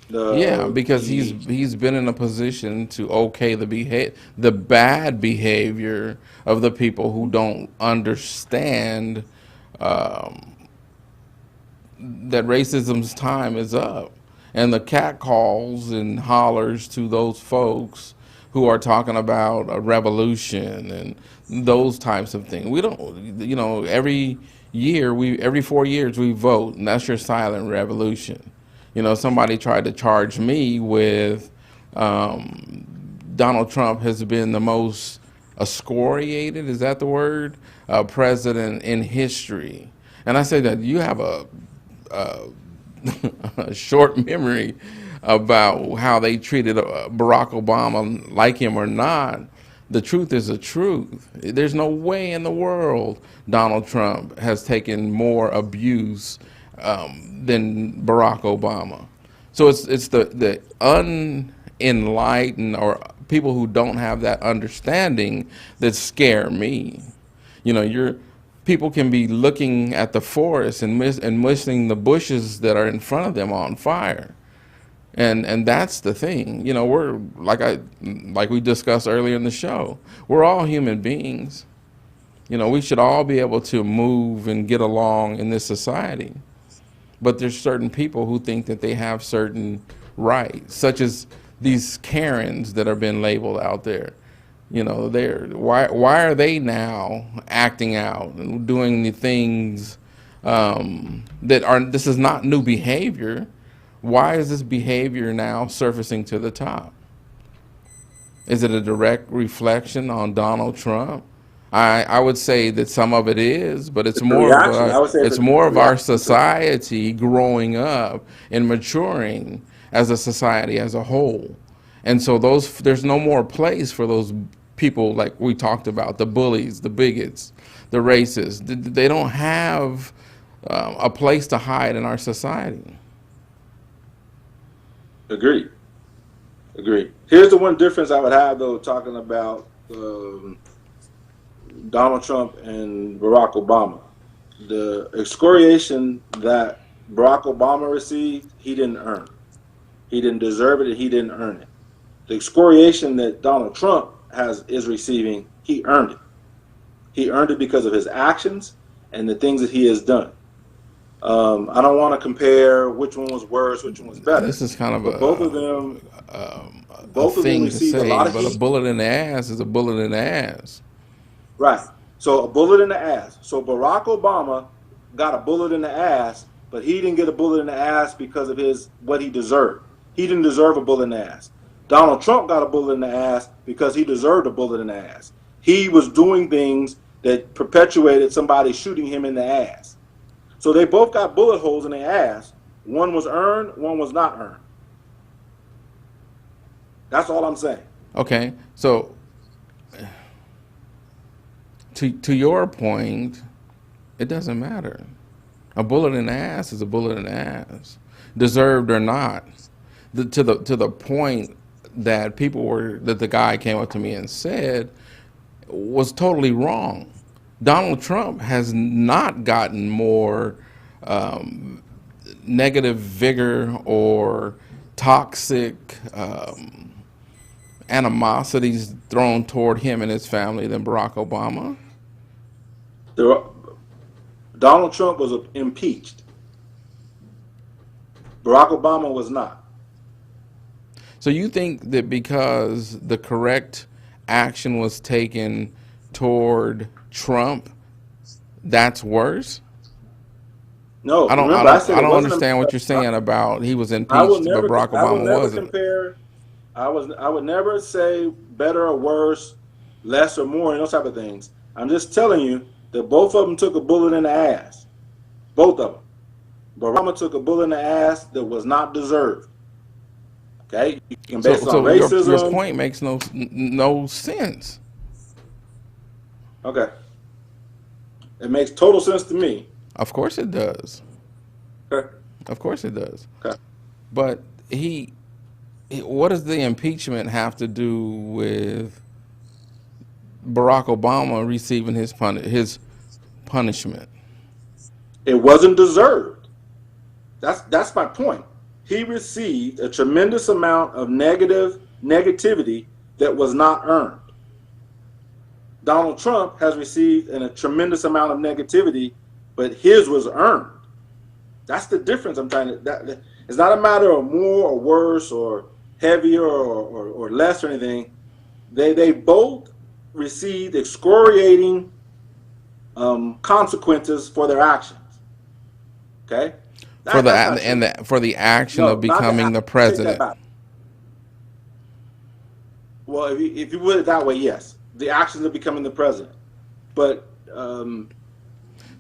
[SPEAKER 1] Because he's been in a position to okay the bad behavior of the people who don't understand that racism's time is up, and the cat calls and hollers to those folks who are talking about a revolution and those types of things. We don't, every 4 years we vote, and that's your silent revolution. Somebody tried to charge me with Donald Trump has been the most excoriated, is that the word, president in history. And I said that you have a short memory about how they treated Barack Obama, like him or not. The truth is the truth. There's no way in the world Donald Trump has taken more abuse than Barack Obama. So it's the unenlightened or people who don't have that understanding that scare me. People can be looking at the forest and missing the bushes that are in front of them on fire. And that's the thing. We're like we discussed earlier in the show. We're all human beings. We should all be able to move and get along in this society. But there's certain people who think that they have certain rights, such as these Karens that are being labeled out there. You know, they're why are they now acting out and doing the things that are, this is not new behavior. Why is this behavior now surfacing to the top? Is it a direct reflection on Donald Trump? I would say that some of it is, but it's
[SPEAKER 2] It's a
[SPEAKER 1] more of
[SPEAKER 2] reaction. I would say
[SPEAKER 1] it's
[SPEAKER 2] it's
[SPEAKER 1] more
[SPEAKER 2] a
[SPEAKER 1] of our
[SPEAKER 2] reaction.
[SPEAKER 1] society growing up and maturing as a society as a whole. And so there's no more place for those people like we talked about, the bullies, the bigots, the racists. They don't have a place to hide in our society.
[SPEAKER 2] Agreed. Agreed. Here's the one difference I would have, though, talking about Donald Trump and Barack Obama. The excoriation that Barack Obama received, he didn't earn. He didn't deserve it, and he didn't earn it. The excoriation that Donald Trump is receiving, he earned it. He earned it because of his actions and the things that he has done. I don't want to compare which one was worse, which one was better.
[SPEAKER 1] This is kind of
[SPEAKER 2] both of them,
[SPEAKER 1] a thing to
[SPEAKER 2] received
[SPEAKER 1] say,
[SPEAKER 2] a lot of
[SPEAKER 1] but
[SPEAKER 2] heat.
[SPEAKER 1] a bullet in the ass is a bullet in the ass.
[SPEAKER 2] Right. So a bullet in the ass. So Barack Obama got a bullet in the ass, but he didn't get a bullet in the ass because of what he deserved. He didn't deserve a bullet in the ass. Donald Trump got a bullet in the ass because he deserved a bullet in the ass. He was doing things that perpetuated somebody shooting him in the ass. So they both got bullet holes in their ass. One was earned, one was not earned. That's all I'm saying.
[SPEAKER 1] Okay, so to your point, it doesn't matter. A bullet in the ass is a bullet in the ass, deserved or not. To the point that the guy came up to me and said was totally wrong. Donald Trump has not gotten more negative vigor or toxic animosities thrown toward him and his family than Barack Obama.
[SPEAKER 2] Donald Trump was impeached. Barack Obama was not.
[SPEAKER 1] So you think that because the correct action was taken toward Trump, that's worse?
[SPEAKER 2] No,
[SPEAKER 1] I don't understand what you're saying about he was impeached, but Barack Obama wasn't.
[SPEAKER 2] I would never say better or worse, less or more, and those type of things. I'm just telling you that both of them took a bullet in the ass. Both of them. Barack Obama took a bullet in the ass that was not deserved. Okay, you can base it on racism.
[SPEAKER 1] Your point makes no sense.
[SPEAKER 2] Okay, it makes total sense to me.
[SPEAKER 1] Of course it does.
[SPEAKER 2] Okay.
[SPEAKER 1] Of course it does.
[SPEAKER 2] Okay.
[SPEAKER 1] But what does the impeachment have to do with Barack Obama receiving his punishment?
[SPEAKER 2] It wasn't deserved. That's my point. He received a tremendous amount of negativity that was not earned. Donald Trump has received a tremendous amount of negativity, but his was earned. That's the difference. It's not a matter of more or worse or heavier or less or anything. They both received excoriating consequences for their actions. Okay.
[SPEAKER 1] For the action of becoming the president.
[SPEAKER 2] Well, if you put it that way, yes, the actions of becoming the president. But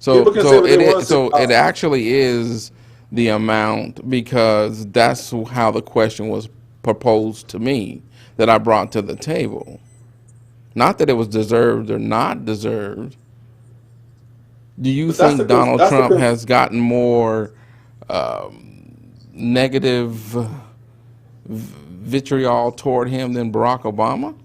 [SPEAKER 1] it actually is the amount, because that's how the question was proposed to me that I brought to the table. Not that it was deserved or not deserved. Do you think Donald Trump has gotten more negative vitriol toward him than Barack Obama?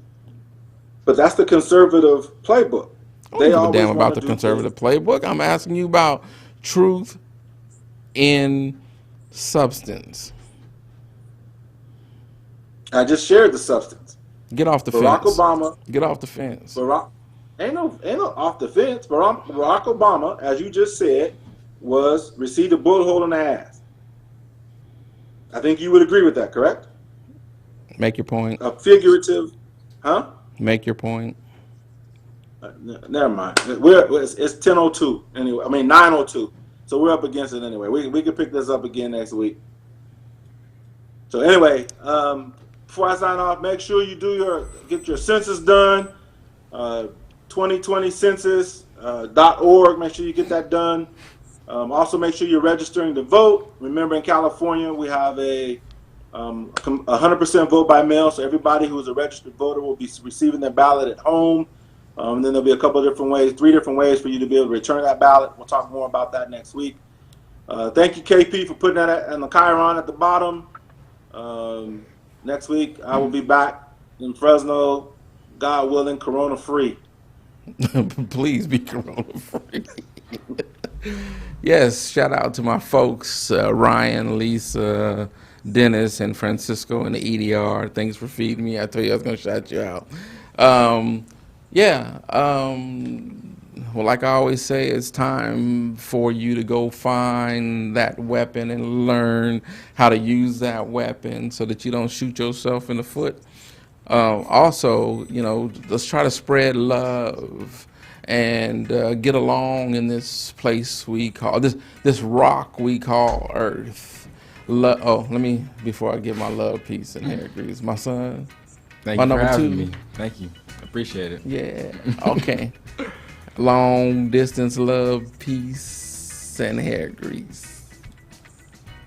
[SPEAKER 2] But that's the conservative playbook.
[SPEAKER 1] I don't give a damn about the conservative playbook. I'm asking you about truth in substance.
[SPEAKER 2] I just shared the substance.
[SPEAKER 1] Get off the
[SPEAKER 2] Barack
[SPEAKER 1] fence.
[SPEAKER 2] Obama.
[SPEAKER 1] Get off the fence.
[SPEAKER 2] Ain't no off the fence. Barack Obama, as you just said, received a bullet hole in the ass. I think you would agree with that, correct?
[SPEAKER 1] Make your point.
[SPEAKER 2] A figurative, huh?
[SPEAKER 1] Make your point.
[SPEAKER 2] Never mind. It's 10:02 anyway. I mean 9:02. So we're up against it anyway. We can pick this up again next week. So anyway, before I sign off, make sure you get your census done. 2020 census.org. Make sure you get that done. Also, make sure you're registering to vote. Remember, in California, we have a 100% vote by mail. So everybody who is a registered voter will be receiving their ballot at home. Then there'll be a couple of different ways, 3 different ways for you to be able to return that ballot. We'll talk more about that next week. Thank you, KP, for putting that on the Chiron at the bottom. Next week, I will be back in Fresno, God willing, corona free.
[SPEAKER 1] Please be corona free. Yes, shout out to my folks, Ryan, Lisa, Dennis, and Francisco in the EDR. Thanks for feeding me. I told you I was going to shout you out. Well, like I always say, it's time for you to go find that weapon and learn how to use that weapon so that you don't shoot yourself in the foot. Also, let's try to spread love and get along in this place we call this rock we call Earth. Before I give my love, peace, and hair grease, my son.
[SPEAKER 4] Thank
[SPEAKER 1] my
[SPEAKER 4] you for
[SPEAKER 1] number
[SPEAKER 4] having
[SPEAKER 1] 2.
[SPEAKER 4] me. Thank you. Appreciate it.
[SPEAKER 1] Yeah. Okay. Long distance love, peace, and hair grease.